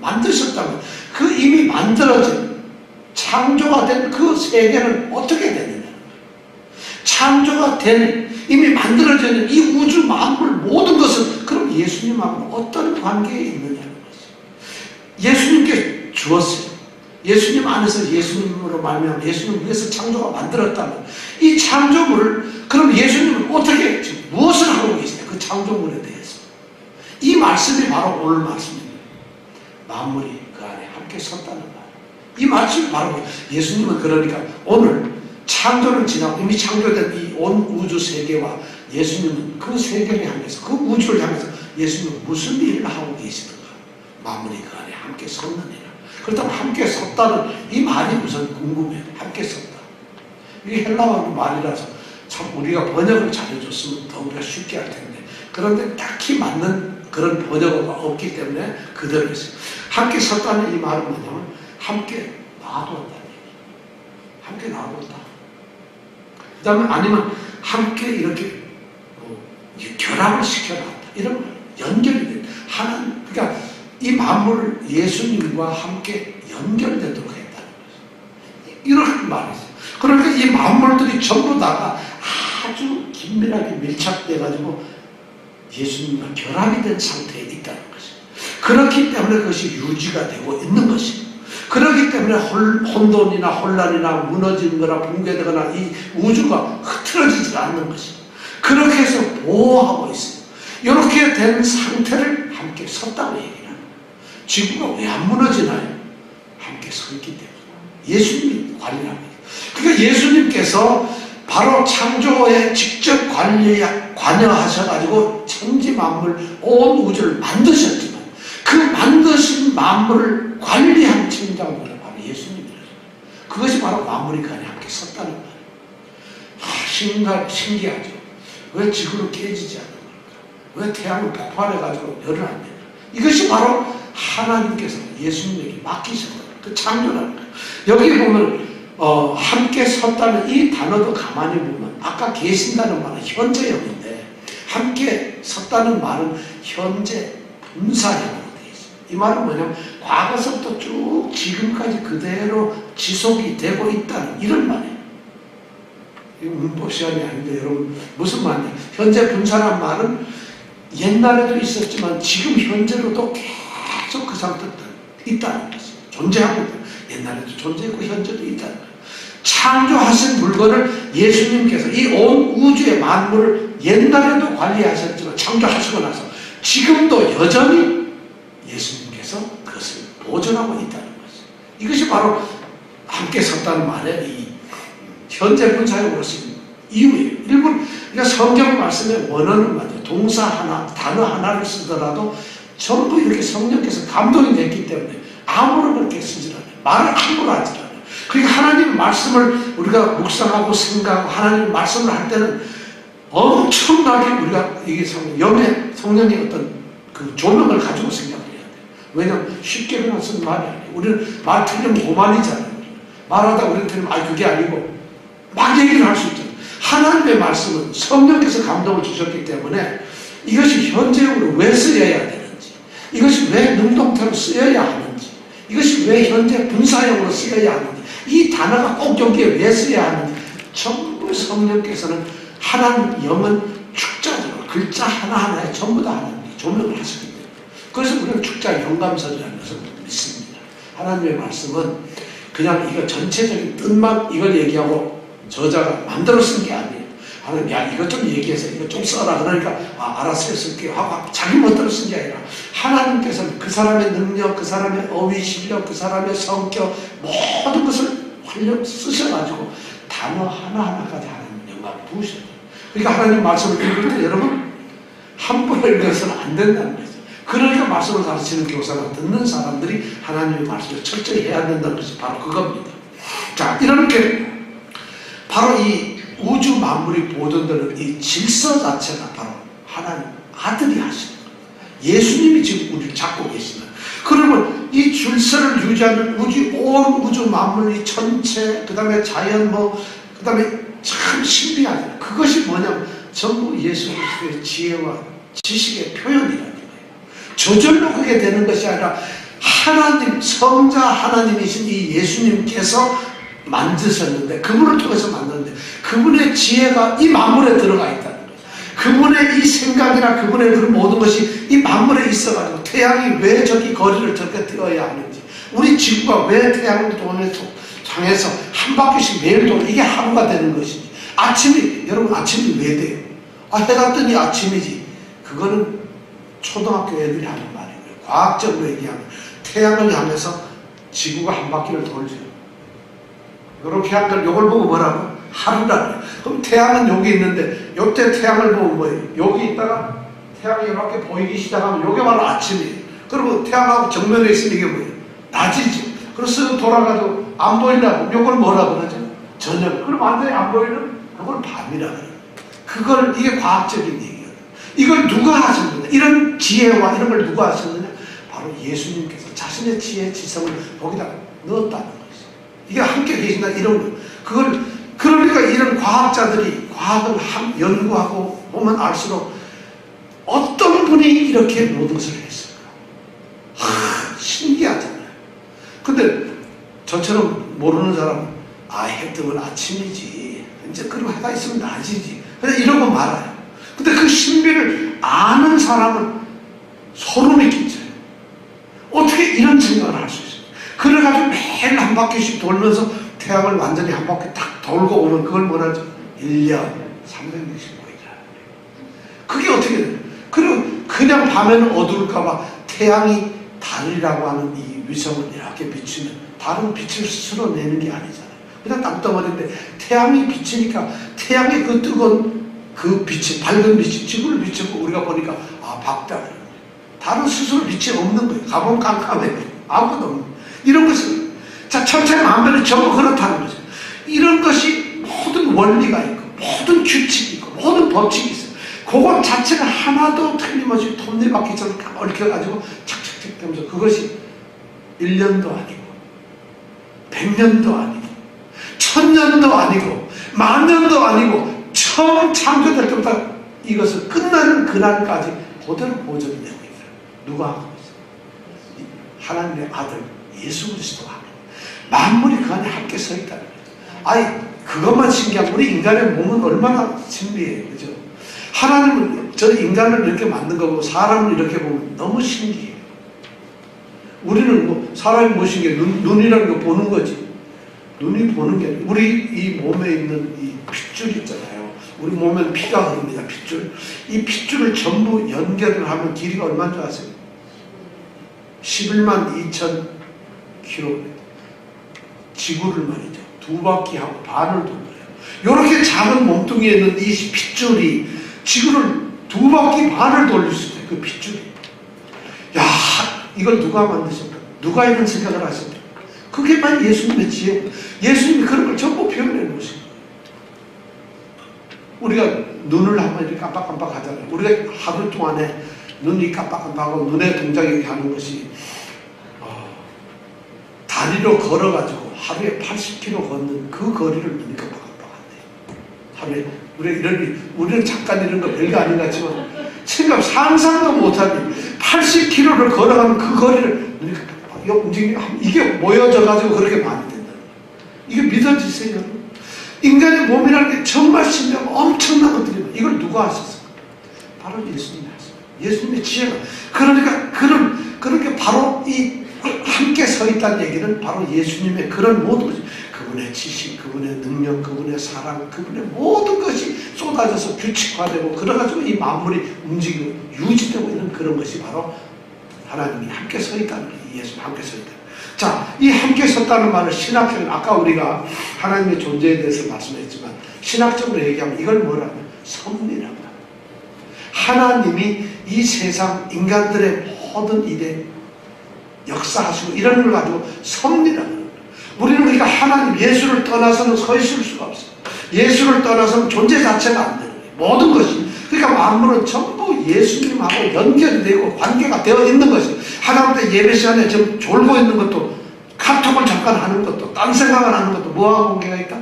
A: 만드셨다면 그 이미 만들어진, 창조가 된 그 세계는 어떻게 되느냐. 창조가 된, 이미 만들어져 있는 이 우주 만물 모든 것은 그럼 예수님하고 어떤 관계에 있느냐는 거죠. 예수님께 주었어요. 예수님 안에서 예수님으로 말미암아 예수님 위해서 창조가 만들었다면 이 창조물을, 그럼 예수님은 어떻게, 무엇을 하고 계시냐, 그 창조물에 대해서. 이 말씀이 바로 오늘 말씀입니다. 만물이 그 안에 함께 섰다는 말. 이 말씀이 바로, 예수님은 그러니까 오늘 창조를 지나고 이미 창조된 이 온 우주 세계와 예수님은 그 세계를 향해서, 그 우주를 향해서 예수님은 무슨 일을 하고 계시는가? 만물이 그 안에 함께 섰느니라. 그렇다면 함께 섰다는 이 말이 우선 궁금해요. 함께 섰다. 이게 헬라어 말이라서 참 우리가 번역을 잘해줬으면 더 우리가 쉽게 할 텐데, 그런데 딱히 맞는 그런 번역어가 없기 때문에 그대로 있어요. 함께 섰다는 이 말은 뭐냐면 함께 놔두었다는 얘기예요. 함께 놔두었다. 그 다음에 아니면 함께 이렇게 결합을 시켜놨다. 이런 연결이 된다. 하나님, 그러니까 이 만물을 예수님과 함께 연결되도록 했다는 거죠. 이런 말이죠. 그러니까 이 만물들이 전부 다가 아주 긴밀하게 밀착돼가지고 예수님과 결합이 된 상태에 있다는 것이죠. 그렇기 때문에 그것이 유지가 되고 있는 것이고, 그렇기 때문에 혼돈이나 혼란이나 무너지는 거나 붕괴되거나 이 우주가 흐트러지지 않는 것이고, 그렇게 해서 보호하고 있어요. 이렇게 된 상태를 함께 섰다고 얘기합니다. 지구가 왜 안 무너지나요? 함께 서 있기 때문에. 예수님이 관리합니다. 그러니까 예수님께서 바로 창조에 직접 관여하셔가지고 천지 만물 온 우주를 만드셨지만 그 만드신 만물을 관리한 천장들은 바로 예수님이라서 그것이 바로 만물이 함께 섰다는 거예요. 신기하죠. 왜 지구를 깨지지 않는 걸까? 왜 태양을 폭발해가지고 열을 안 내나? 이것이 바로 하나님께서 예수님에게 맡기신 거예요. 그 창조라는 거예요. 여기 보면 함께 섰다는 이 단어도 가만히 보면 아까 계신다는 말은 현재형인데 함께 섰다는 말은 현재 분사형으로 되어 있어요. 이 말은 뭐냐면 과거서부터 쭉 지금까지 그대로 지속이 되고 있다는 이런 말이에요. 이거 문법 시간이 아닌데 여러분 무슨 말이에요? 현재 분사란 말은 옛날에도 있었지만 지금 현재로도 계속 그 상태가 있다는 것이죠. 존재하고 있다. 옛날에도 존재했고 현재도 있다는 거예요. 창조하신 물건을 예수님께서 이 온 우주의 만물을 옛날에도 관리하셨지만 창조하시고 나서 지금도 여전히 예수님께서 그것을 보존하고 있다는 것이죠. 이것이 바로 함께 섰다는 말의 이 현재 분사형으로 쓰인 이유예요. 일본 그러니까 성경 말씀의 원어는 맞아요. 동사 하나, 단어 하나를 쓰더라도 전부 이렇게 성령께서 감동이 됐기 때문에 아무런 그렇게 쓰질 않아요. 말을 함부로 하질 않아요. 그러니까 하나님의 말씀을 우리가 묵상하고 생각하고 하나님의 말씀을 할 때는 엄청나게 우리가 이게 성령의 어떤 그 조명을 가지고 생각을 해야 돼요. 왜냐하면 쉽게 그냥 쓰는 말이 아니에요. 우리는 말 틀리면 고만이잖아요. 말하다 우리는 틀리면 그게 아니고 막 얘기를 할 수 있잖아요. 하나님의 말씀은 성령께서 감동을 주셨기 때문에 이것이 현재형으로 왜 쓰여야 되는지, 이것이 왜 능동태로 쓰여야 하는지, 이것이 왜 현재 분사형으로 쓰여야 하는지, 이 단어가 꼭 여기에 왜 쓰여야 하는지 전부 성령께서는 하나님 영은 축자적으로 글자 하나하나에 전부 다 하나님이 조명을 하시기 때문에 그래서 우리는 축자 영감설이라는 것을 믿습니다. 하나님의 말씀은 그냥 이거 전체적인 뜻만 이걸 얘기하고 저자가 만들어 쓴 게 아니에요. 하나님, 야, 이거 좀 얘기해서 이거 좀 써라. 그러니까, 알았어요, 쓸게요. 하고 자기 멋대로 쓴 게 아니라, 하나님께서는 그 사람의 능력, 그 사람의 어휘, 실력, 그 사람의 성격, 모든 것을 활력 쓰셔가지고, 단어 하나하나까지 하나님 영광을 부으셔요. 그러니까 하나님 말씀을 읽을 때 여러분, 함부로 읽어서는 안 된다는 거죠. 그러니까 말씀을 가르치는 교사나 듣는 사람들이 하나님의 말씀을 철저히 해야 된다는 것이 바로 그겁니다. 자, 이렇게, 바로 이 우주 만물이 보존되는 이 질서 자체가 바로 하나님 아들이 하시는 거예요. 예수님이 지금 우리를 잡고 계시는. 그러면 이 질서를 유지하는 온 우주 만물 이 전체, 그 다음에 자연 그 다음에 참 신비하잖아요. 그것이 뭐냐면 전부 예수 그리스도의 지혜와 지식의 표현이라는 거예요. 저절로 그게 되는 것이 아니라 하나님, 성자 하나님이신 이 예수님께서 만드셨는데, 그분을 통해서 만드는데 그분의 지혜가 이 만물에 들어가 있다는 거예요. 그분의 이 생각이나 그분의 그런 모든 것이 이 만물에 있어가지고 태양이 왜 저기 거리를 저렇게 띄어야 하는지, 우리 지구가 왜 태양을 향해서 한 바퀴씩 매일 도는 이게 하루가 되는 것인지, 여러분 아침이 왜 돼요? 해가 뜨니 아침이지. 그거는 초등학교 애들이 하는 말이고요. 과학적으로 얘기하면 태양을 향해서 지구가 한 바퀴를 돌죠. 이렇게 한 걸 요걸 보고 뭐라고? 하루라고. 그럼 태양은 여기 있는데 요때 태양을 보면 뭐예요? 여기 있다가 태양이 이렇게 보이기 시작하면 요게 바로 아침이에요. 그리고 태양하고 정면에 있으면 이게 뭐예요? 낮이죠. 그래서 돌아가도 안 보이려고 요걸 뭐라 그러죠? 저녁. 그럼 완전히 안 보이는 그걸 밤이라 그래요. 이게 과학적인 얘기예요. 이걸 누가 하신 거예요? 보다. 이런 지혜와 이런 걸 누가 하셨느냐? 바로 예수님께서 자신의 지혜, 지성을 거기다 넣었다는 것이죠. 이게 함께 계신다 이런 거. 그러니까 이런 과학자들이 과학을 연구하고 보면 알수록 어떤 분이 이렇게 모든 것을 했을까? 신기하잖아요. 근데 저처럼 모르는 사람은 해 뜨면 아침이지. 이제 그럼 해가 있으면 낮이지. 그냥 이러고 말아요. 근데 그 신비를 아는 사람은 소름이 끼쳐요. 어떻게 이런 생각을 할 수 있어요? 그래가지고 매일 한 바퀴씩 돌면서 태양을 완전히 한 바퀴 딱 돌고 오면 그걸 뭐라 하죠? 1년 365일이라. 그게 어떻게 돼요? 그리고 그냥 밤에는 어두울까봐 태양이 달이라고 하는 이 위성을 이렇게 비추면 다른 빛을 스스로 내는 게 아니잖아요. 그냥 땅덩어리인데 태양이 비치니까 태양의 그 뜨거운 그 빛이, 밝은 빛이 지구를 비추고 우리가 보니까 밝다. 다른 스스로 빛이 없는 거예요. 가보면 깜깜해. 아무것도 없는 거예요. 이런 것은 천체만별이 전부 그렇다는 거죠. 이런 것이 모든 원리가 있고 모든 규칙이 있고 모든 법칙이 있어요. 그것 자체가 하나도 틀림없이 톱니바퀴처럼 딱 얽혀가지고 착착착 되면서 그것이 1년도 아니고 100년도 아니고 1000년도 아니고 10,000년도 아니고 처음 창조될 때부터 이것을 끝나는 그날까지 그대로 보존이 되고 있어요. 누가 하고 있어요? 하나님의 아들 예수 그리스도가 하고 만물이 그 안에 함께 서 있다는 거죠. 그것만 신기하고 우리 인간의 몸은 얼마나 신비해요. 그죠? 하나님은 저 인간을 이렇게 만든 거고 사람을 이렇게 보면 너무 신기해요. 우리는 사람이 뭐 신기해요? 눈이라는 거 보는 거지. 눈이 보는 게 아니라 우리 이 몸에 있는 이 핏줄 있잖아요. 우리 몸에는 피가 흐릅니다. 핏줄. 이 핏줄을 전부 연결을 하면 길이가 얼마인 줄 아세요? 11만 2천 킬로미터. 지구를 말이죠. 2바퀴 하고 반을 돌려요. 이렇게 작은 몸뚱이에 있는 이 핏줄이 지구를 2바퀴 반을 돌릴 수 있어요. 그 핏줄이. 이걸 누가 만드셨다? 누가 이런 생각을 하셨다? 그게 바로 예수님의 지혜. 예수님이 그런 걸 전부 표현해 놓으신 거예요. 우리가 눈을 한번 이렇게 깜빡깜빡 하잖아요. 우리가 하루 동안에 눈이 깜빡깜빡하고 눈의 동작이 이렇게 하는 것이 다리로 걸어가지고 하루에 80km 걷는 그 거리를 눈이 깜빡깜빡한대요. 하루에 우리는 잠깐 이런 거 별거 아닌 것 같지만 상상도 못하니 80km를 걸어가는 그 거리를 눈이 깜빡깜빡 움직이면 이게 모여져가지고 그렇게 많이 된다. 이게 믿어지세요? 인간의 몸이라는 게 정말 신비하고 엄청난 것들이에요. 이걸 누가 하셨어요? 바로 예수님이 하셨어요. 예수님의 지혜가. 그러니까 그렇게 바로 이 함께 서 있다는 얘기는 바로 예수님의 그런 모든 것이 그분의 지식, 그분의 능력, 그분의 사랑, 그분의 모든 것이 쏟아져서 규칙화되고 그래가지고 이 만물이 움직이고 유지되고 이런 그런 것이 바로 하나님이 함께 서 있다는 거예요. 예수님 함께 서 있다. 자, 이 함께 섰다는 말을 신학적으로 아까 우리가 하나님의 존재에 대해서 말씀했지만 신학적으로 얘기하면 이걸 뭐라고 해요? 섭리라고 합니다. 하나님이 이 세상 인간들의 모든 일에 역사하시고 이런 걸 가지고 섭리라고 합니다. 우리는 그러니까 하나님 예수를 떠나서는 서 있을 수가 없어요. 예수를 떠나서는 존재 자체가 안 되는 거예요. 모든 것이. 그러니까 만물은 전부 예수님하고 연결이 되고 관계가 되어 있는 것이에요. 하다못해 예배 시간에 지금 졸고 있는 것도 카톡을 잠깐 하는 것도 딴 생각을 하는 것도 뭐하고 관계가 있다?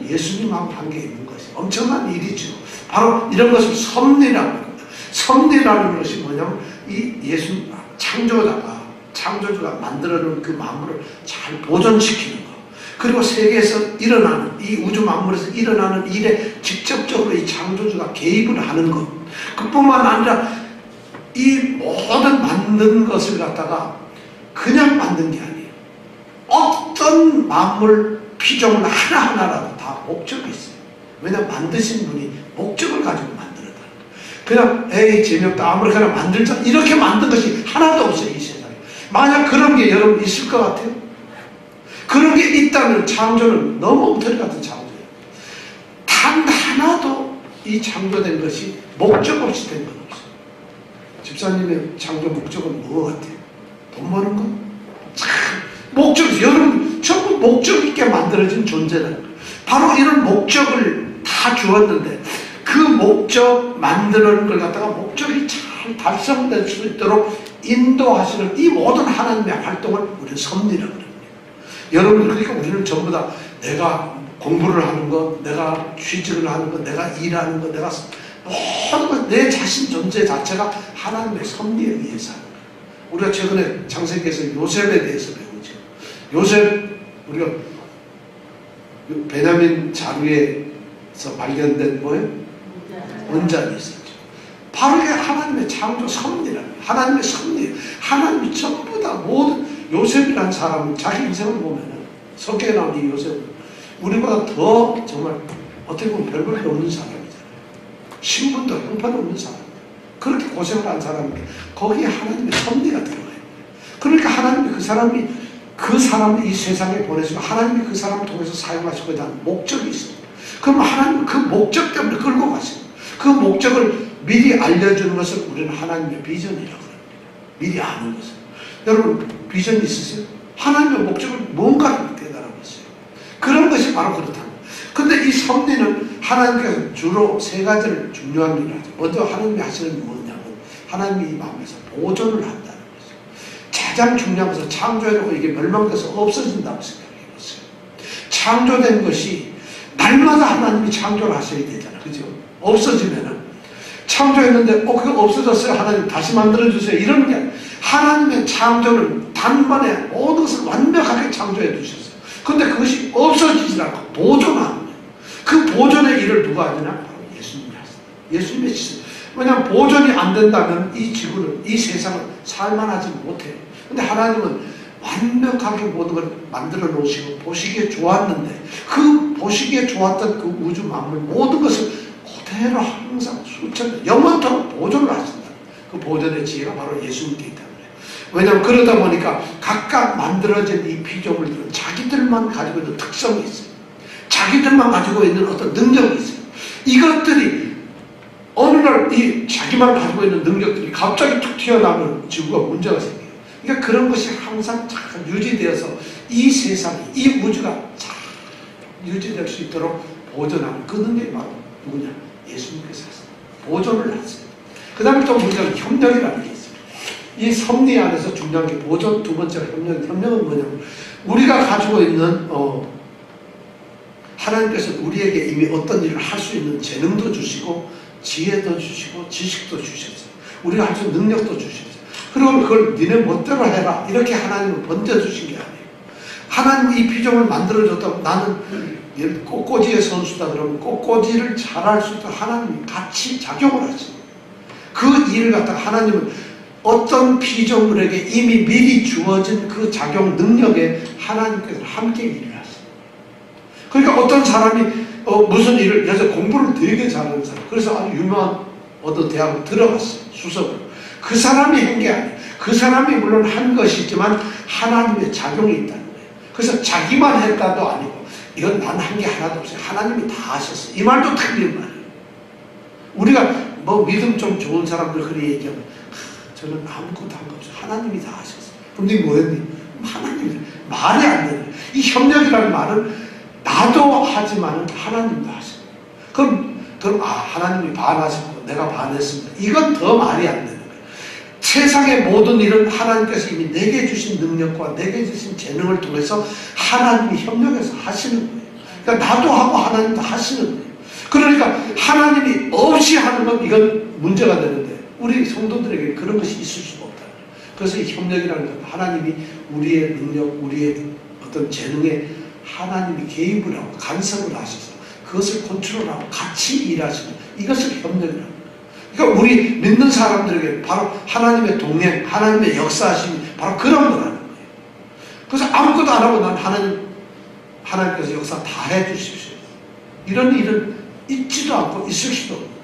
A: 예수님하고 관계 있는 것이 엄청난 일이죠. 바로 이런 것을 섭리라고 합니다. 섭리라는 것이 뭐냐면 이 예수 창조주가 만들어놓은 그 만물을 잘 보존시키는 것. 그리고 세계에서 일어나는 이 우주 만물에서 일어나는 일에 직접적으로 이 창조주가 개입을 하는 것. 그뿐만 아니라 이 모든 만든 것을 갖다가 그냥 만든 게 아니에요. 어떤 만물 피조물 하나하나라도 다 목적이 있어요. 왜냐하면 만드신 분이 목적을 가지고 만들었다. 그냥 재미없다 아무렇게나 만들자 이렇게 만든 것이 하나도 없어요. 이 세상에. 만약 그런 게 여러분 있을 것 같아요? 그런 게 있다면 창조는 너무 엉터리 같은 창조예요. 단 하나도 이 창조된 것이 목적 없이 된 건 없어요. 집사님의 창조 목적은 뭐 같아요? 돈 버는 거? 참 목적, 여러분 전부 목적 있게 만들어진 존재라는 거예요. 바로 이런 목적을 다 주었는데 그 목적 만드는 걸 갖다가 목적이 잘 달성될 수 있도록 인도하시는 이 모든 하나님의 활동을 우리는 섭리라고 합니다. 여러분, 그러니까 우리는 전부 다 내가 공부를 하는 것, 내가 취직을 하는 것, 내가 일하는 것, 내가 모든 것, 내 자신 존재 자체가 하나님의 섭리에 의해서 하는 거예요. 우리가 최근에 창세기에서 요셉에 대해서 배우죠. 요셉, 우리가 베냐민 자루에서 발견된 뭐예요? 문장이 있었죠. 바로 이게 하나님의 창조 섭리라는, 하나님의 섭리, 하나님이 전부 다 모든, 요셉이라는 사람은 자기 인생을 보면은, 성경에 나온 이 요셉은 우리보다 더 정말 어떻게 보면 별볼게 없는 사람이잖아요. 신분도 형편없는 사람, 그렇게 고생을 한 사람인데 거기에 하나님의 섭리가 들어가요. 그러니까 하나님이 그 사람을 이 세상에 보내시고 하나님이 그 사람을 통해서 사용하시고자 하는 목적이 있습니다. 그럼 하나님은 그 목적 때문에 끌고 가십니다. 그 목적을 미리 알려주는 것을 우리는 하나님의 비전이라고 합니다. 미리 아는 것을. 여러분, 비전 있으세요? 하나님의 목적을 뭔가를 깨달아 보세요. 그런 것이 바로 그렇다는 거예요. 근데 이 섭리는 하나님께서 주로 세 가지를 중요한 일을 하죠. 먼저 하나님이 하시는 뭐냐면 하나님이 이 마음에서 보존을 한다는 거죠. 가장 중요한 것은 창조해놓고 이게 멸망돼서 없어진다고 생각해보세요. 창조된 것이 날마다 하나님이 창조를 하셔야 되잖아요. 그죠? 없어지면은 창조했는데 그거 없어졌어요. 하나님 다시 만들어주세요. 이런 게 아니라 하나님의 창조는 단번에 모든 것을 완벽하게 창조해 주셨어요. 근데 그것이 없어지지 않고 보존하는 거예요. 그 보존의 일을 누가 하느냐? 바로 예수님이 하세요. 예수님의 짓을. 왜냐하면 보존이 안 된다면 이 지구는, 이 세상은 살만하지 못해요. 근데 하나님은 완벽하게 모든 걸 만들어 놓으시고 보시기에 좋았는데 그 보시기에 좋았던 그 우주 만물 모든 것을 그대로 항상 수천 년 영원토록 보존을 하신다. 그 보존의 지혜가 바로 예수님께 있다. 왜냐하면 그러다 보니까 각각 만들어진 이 피조물들은 자기들만 가지고 있는 특성이 있어요. 자기들만 가지고 있는 어떤 능력이 있어요. 이것들이 어느 날 이 자기만 가지고 있는 능력들이 갑자기 툭 튀어나오면 지구가 문제가 생겨요. 그러니까 그런 것이 항상 잘 유지되어서 이 세상이, 이 우주가 잘 유지될 수 있도록 보존하는 그 능력이 바로 누구냐? 예수님께서 하세요. 보존을 하세요. 그 다음에 또 우리가 협력이라는 게 있어요. 이 섭리 안에서 중요한 게 보존, 두 번째가 협력. 협력은 뭐냐면 우리가 가지고 있는 하나님께서 우리에게 이미 어떤 일을 할 수 있는 재능도 주시고 지혜도 주시고 지식도 주셨어요. 우리가 할 수 있는 능력도 주셨어요. 그리고 그걸 니네 멋대로 해라 이렇게 하나님은 번져주신 게 아니에요. 하나님이 이 피조물을 만들어줬다고 나는 꽃꽂이의 선수다 그러면 꽃꽂이를 잘할 수 있도록 하나님이 같이 작용을 하죠. 그 일을 갖다가 하나님은 어떤 피조물에게 이미 미리 주어진 그 작용 능력에 하나님께서 함께 일을 하세요. 그러니까 어떤 사람이 무슨 일을, 그래서 공부를 되게 잘하는 사람, 그래서 아주 유명한 어떤 대학을 들어갔어요. 수석으로. 그 사람이 한 게 아니에요. 그 사람이 물론 한 것이지만 하나님의 작용이 있다는 거예요. 그래서 자기만 했다도 아니고 이건 난 한 게 하나도 없어요. 하나님이 다 하셨어요. 이 말도 틀린 말이에요. 우리가 뭐 믿음 좀 좋은 사람들 그렇게 얘기하면 저는 아무것도 한 거 없어요. 하나님이 다 하셨어요. 그럼 네 뭐였니? 하나님이. 말이 안 되는 거예요. 이 협력이라는 말은 나도 하지만은 하나님도 하셔요. 그럼 하나님이 반하셨고 내가 반했습니다. 이건 더 말이 안 되는 거예요. 세상의 모든 일은 하나님께서 이미 내게 주신 능력과 내게 주신 재능을 통해서 하나님이 협력해서 하시는 거예요. 그러니까 나도 하고 하나님도 하시는 거예요. 그러니까 하나님이 없이 하는 건 이건 문제가 되는데 우리 성도들에게 그런 것이 있을 수가 없다. 그래서 이 협력이라는 건 하나님이 우리의 능력, 우리의 어떤 재능에 하나님이 개입을 하고 간섭을 하셔서 그것을 컨트롤하고 같이 일하시는 이것을 협력이라는 거예요. 그러니까 우리 믿는 사람들에게 바로 하나님의 동행, 하나님의 역사하심이 바로 그런 거라는 거예요. 그래서 아무것도 안 하고 난 하나님께서 역사 다 해주십시오. 이런 일은 있지도 않고 있을 수도 없는 거예요.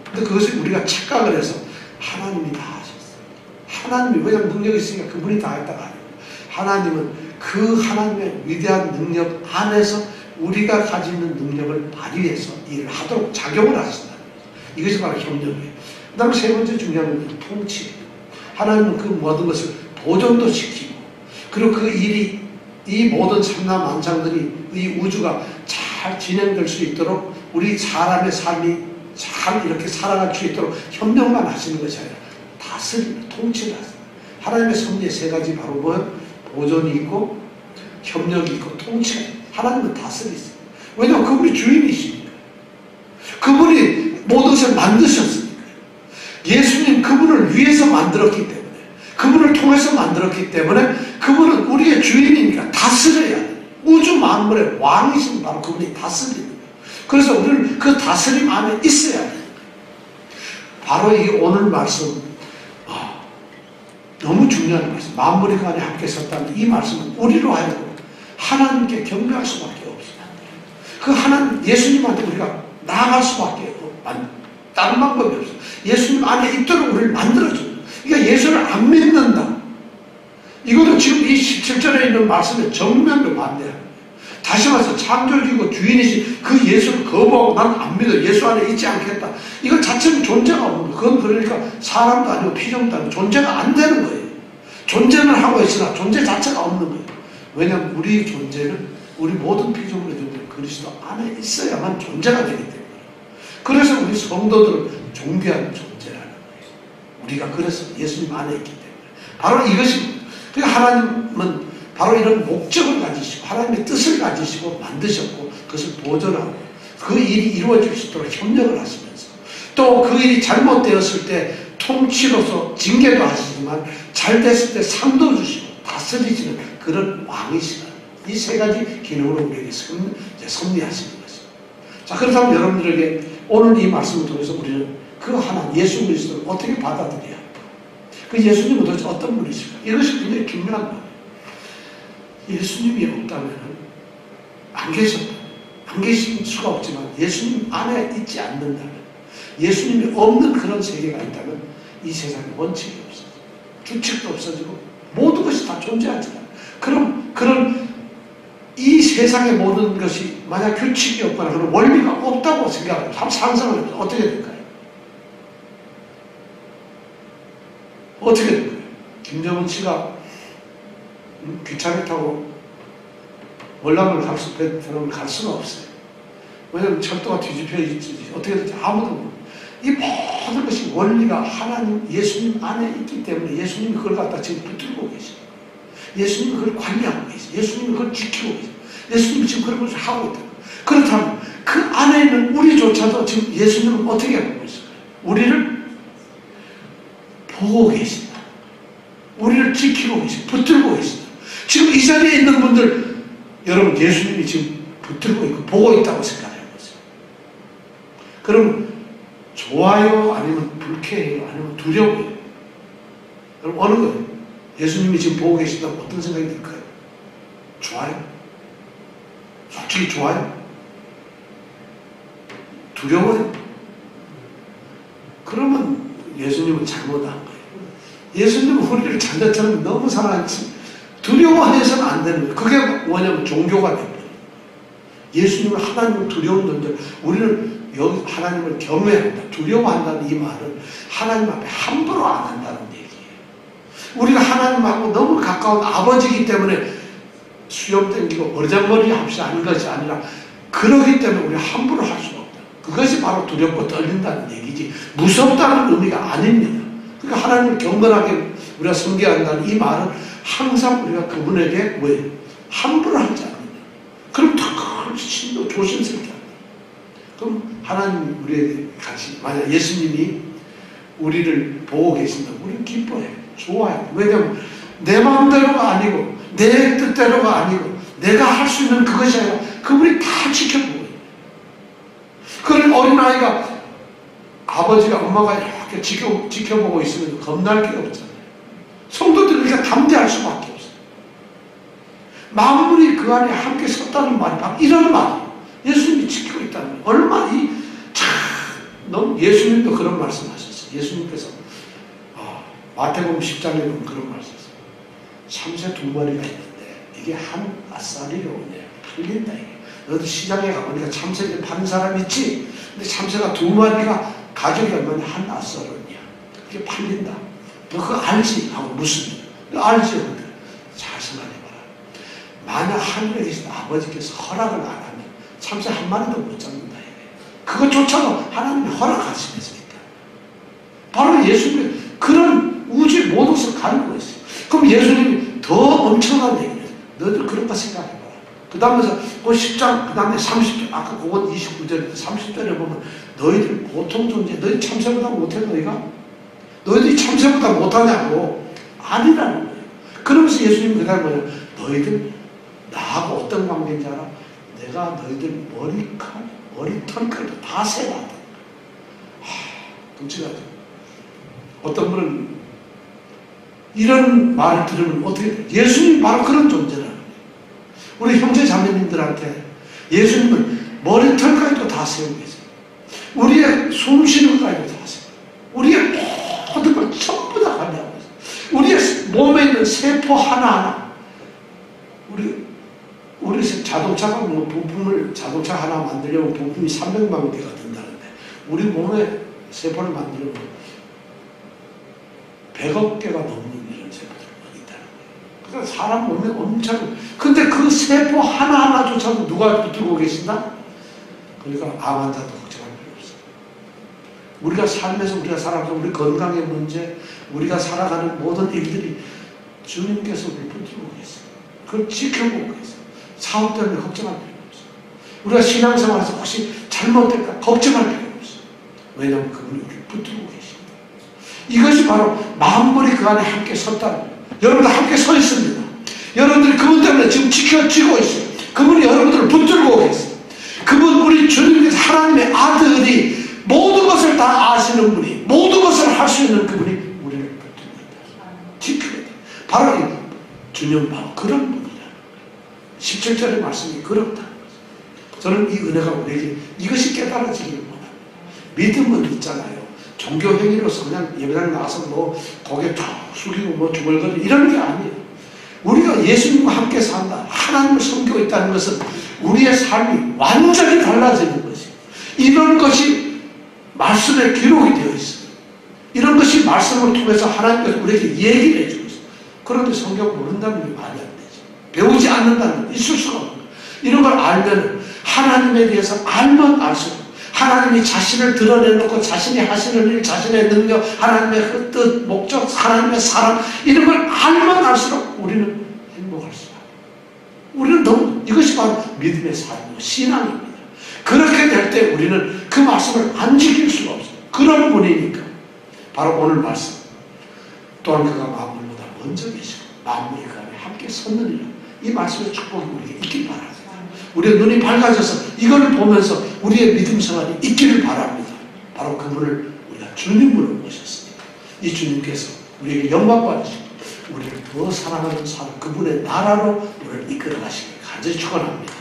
A: 근데 그것을 우리가 착각을 해서 하나님이 다 하셨어요. 하나님이 왜냐하면 능력이 있으니까 그분이 다 했다가 아니에요. 하나님은 그 하나님의 위대한 능력 안에서 우리가 가지고 있는 능력을 발휘해서 일을 하도록 작용을 하신다는 거예요. 이것이 바로 협력이에요. 그 다음에 세 번째 중요한 건 통치예요. 하나님은 그 모든 것을 보존도 시키고 그리고 그 일이 이 모든 삼라 만상들이 이 우주가 잘 진행될 수 있도록 우리 사람의 삶이 잘 이렇게 살아갈 수 있도록 협력만 하시는 것이 아니라 다스리는, 통치를 하세요. 하나님의 섭리의 세 가지 바로 뭐예요? 보존이 있고 협력이 있고 통치가 있고, 하나님은 다스리세요. 왜냐하면 그분이 주인이시니까. 그분이 모든 것을 만드셨으니까. 예수님 그분을 위해서 만들었기 때문에, 그분을 통해서 만들었기 때문에 그분은 우리의 주인이니까 다스려야 돼요. 우주 만물의 왕이신 바로 그분이 다스리는 거예요. 그래서 우리는 그 다스림 안에 있어야 돼요. 바로 이 오늘 말씀, 너무 중요한 말씀. 만물이 그 안에 함께 섰다는 이 말씀은 우리로 하여금 하나님께 경배할 수밖에 없어요. 그 하나님, 예수님한테 우리가 나아갈 수밖에 없어요. 다른 방법이 없어요. 예수님 안에 있도록 우리를 만들어줘요. 그러니까 예수를 안 믿는다. 이것도 지금 이 17절에 있는 말씀의 정면으로 반대합니다. 다시 말해서 창조주이고 주인이신 그 예수를 거부하고 나는 안 믿어, 예수 안에 있지 않겠다, 이건 자체는 존재가 없는 거예요. 그건 그러니까 사람도 아니고 피조물도 아니고 존재가 안 되는 거예요. 존재는 하고 있으나 존재 자체가 없는 거예요. 왜냐하면 우리 존재는, 우리 모든 피조물의 존재는 그리스도 안에 있어야만 존재가 되기 때문에, 그래서 우리 성도들을 존귀한 존재라는 거예요. 우리가 그래서 예수님 안에 있기 때문에. 바로 이것입니다. 그러니까 하나님은 바로 이런 목적을 가지시고 하나님의 뜻을 가지시고 만드셨고 그것을 보존하고 그 일이 이루어질 수 있도록 협력을 하시면서, 또 그 일이 잘못되었을 때 통치로서 징계도 하시지만 잘 됐을 때 상도 주시고 다스리시는 그런 왕이시다. 이 세 가지 기능으로 우리에게 섭리하시는 것입니다. 자, 그렇다면 여러분들에게 오늘 이 말씀을 통해서 우리는 그 하나님 예수 그리스도를 어떻게 받아들여야 할까? 그 예수님은 도대체 어떤 분이실까? 이것이 굉장히 중요한 말이에요. 예수님이 없다면, 안 계신 수가 없지만 예수님 안에 있지 않는다면, 예수님이 없는 그런 세계가 있다면 이 세상에 원칙이 없어져, 규칙도 없어지고 모든 것이 다 존재하지 않아요. 그럼 이 세상의 모든 것이 만약 규칙이 없거나 그런 원리가 없다고 생각하면 상상을 해보면 어떻게 될까요? 어떻게 될까요? 김정은 씨가 기차를 타고 월남을 베트남을 갈 수가 없어요. 왜냐하면 철도가 뒤집혀 있지, 어떻게 될지 아무도 모르고. 이 모든 것이 원리가 하나님, 예수님 안에 있기 때문에 예수님이 그걸 갖다 지금 붙들고 계세요. 예수님이 그걸 관리하고 계세요. 예수님이 그걸 지키고 계세요. 예수님이 지금 그런 것을 하고 있다. 그렇다면 그 안에 있는 우리조차도 지금 예수님은 어떻게 하고 있을까요? 우리를 보고 계신다. 우리를 지키고 계신다. 붙들고 계신다. 지금 이 자리에 있는 분들, 여러분 예수님이 지금 붙들고 있고 보고 있다고 생각해 보세요. 그럼 좋아요? 아니면 불쾌해요? 아니면 두려워요? 그럼 어느 거예요? 예수님이 지금 보고 계신다면 어떤 생각이 들까요? 좋아요? 솔직히 좋아요? 두려워요? 그러면 예수님은 잘못한 거예요. 예수님은 우리를 자녀처럼 너무 사랑하지 두려워해서는 안 되는 거예요. 그게 뭐냐면 종교가 됩니다. 예수님은 하나님을 두려운 존재, 우리는 여기 하나님을 경외한다, 두려워한다는 이 말은 하나님 앞에 함부로 안 한다는 얘기예요. 우리가 하나님하고 너무 가까운 아버지이기 때문에 수염 땡기고 어리장머리 합시 하는 것이 아니라, 그러기 때문에 우리가 함부로 할 수가 없다. 그것이 바로 두렵고 떨린다는 얘기지 무섭다는 의미가 아닙니다. 그러니까 하나님을 경건하게 우리가 섬겨야 한다는 이 말은 항상 우리가 그분에게 뭐예요? 함부로 하지 않는다. 그럼 더 훨씬 더 조심스럽게 한다. 그럼 하나님 우리에게 같이, 만약 예수님이 우리를 보고 계신다면 우리는 기뻐해요. 좋아요. 왜냐하면 내 마음대로가 아니고 내 뜻대로가 아니고 내가 할 수 있는 그것이 아니라 그분이 다 지켜보고 있어요. 그런 어린아이가 아버지가 엄마가 이렇게 지켜보고 있으면 겁날 게 없잖아요. 성도들이 그러니까 담대할 수밖에 없어요. 만물이 그 안에 함께 섰다는 말이 바로 이런 말이에요. 예수님이 지키고 있다는 거예요. 얼마나 너무 예수님도 그런 말씀하셨어요. 예수님께서 마태복음 10장에 보면 그런 말씀하셨어요. 참새 2마리가 있는데 이게 한 아싸리로 팔린다. 너도 시장에 가보니까 참새를 파는 사람 있지? 근데 참새가 2마리가 가격이 얼마냐? 한 아싸리냐. 그게 팔린다. 너 그거 알지? 하고 무슨 너 알지? 잘 생각해봐라. 만약 하늘에 계신 아버지께서 허락을 안 하면 참새 한 마리도 못 잡는다. 그것조차도 하나님이 허락하시겠습니까? 바로 예수님이 그런 우주의 모든 것을 가리고 있어요. 그럼 예수님이 더 엄청난 얘기예요. 너희들 그런 거 생각해봐라. 그 다음에서 그 10장, 그 다음에 30절, 아까 그건 29절, 30절에 보면 너희들 보통 존재, 너희 참새보다 못해, 너희가? 너희들이 참새보다 못하냐고. 아니라는 거예요. 그러면서 예수님이 그 다음에 뭐예요? 너희들 나하고 어떤 관계인지 알아? 내가 너희들 머리털까지 다 세놨다. 끔찍하죠. 어떤 분은 이런 말을 들으면 어떻게 돼? 예수님이 바로 그런 존재라는 거예요. 우리 형제 자매님들한테 예수님은 머리털까지도 다 세우고 계세요. 우리의 숨 쉬는 것까지도 다 세우고, 우리의 모든 걸 전부 다 관리하고 있어요. 우리의 몸에 있는 세포 하나하나, 우리 자동차가 뭐 부품을, 자동차 하나 만들려면 부품이 300만 개가 든다는데, 우리 몸에 세포를 만들려면 100억 개가 넘는 이런 세포들이 있다는 거예요. 그러니까 사람 몸에 엄청, 근데 그 세포 하나하나조차도 누가 붙들고 계신다? 그러니까 암 환자도 걱정할 필요 없어요. 우리가 삶에서 우리가 살아가서 우리 건강의 문제, 우리가 살아가는 모든 일들이 주님께서 우리를 붙들고 계세요. 그걸 지켜보고 계세요. 사업 때문에 걱정할 필요 없어요. 우리가 신앙생활에서 혹시 잘못될까 걱정할 필요 없어요. 왜냐하면 그분이 우리를 붙들고 계십니다. 이것이 바로 만물이 그 안에 함께 섰다는 거예요. 여러분들 함께 서 있습니다. 여러분들이 그분 때문에 지금 지켜지고 있어요. 그분이 여러분들을 붙들고 계세요. 그분, 우리 주님께서 하나님의 아들이 모든 것을 다 아시는 분이, 모든 것을 할 수 있는 그분이 우리를 붙들고 있다. 지켜야 돼. 바로 이 주님, 바로 그런 분이라는 거예요. 17절의 말씀이 그렇다. 저는 이 은혜가 우리에게 이것이 깨달아지기를 원합니다. 믿음은 있잖아요. 종교 행위로서 그냥 예배당 나와서 뭐 고개 툭 숙이고 뭐 중얼거리고 이런 게 아니에요. 우리가 예수님과 함께 산다, 하나님을 섬기고 있다는 것은 우리의 삶이 완전히 달라지는 것이에요. 이런 것이 말씀에 기록이 되어 있어요. 이런 것이 말씀을 통해서 하나님께서 우리에게 얘기를 해주고 있어요. 그런데 성경 모른다는 게 말이 안 되죠. 배우지 않는다는 게 있을 수가 없는 거예요. 이런 걸 알면, 하나님에 대해서 알면 알수록 하나님이 자신을 드러내놓고 자신이 하시는 일, 자신의 능력, 하나님의 그 뜻, 목적, 하나님의 사랑, 이런 걸 알면 알수록 우리는 행복할 수가 있어요. 우리는 너무, 이것이 바로 믿음의 삶이고 신앙입니다. 그렇게 될 때 우리는 그 말씀을 안 지킬 수가 없어요. 그런 분이니까. 바로 오늘 말씀. 또한 그가 만물보다 먼저 계시고 만물이 그 안에 함께 섰느니라. 이 말씀의 축복이 우리에게 있길 바랍니다. 우리의 눈이 밝아져서 이걸 보면서 우리의 믿음 생활이 있기를 바랍니다. 바로 그분을 우리가 주님으로 모셨습니다. 이 주님께서 우리에게 영광 받으시고 우리를 더 사랑하는 사람, 그분의 나라로 우리를 이끌어 가시길 간절히 축원합니다.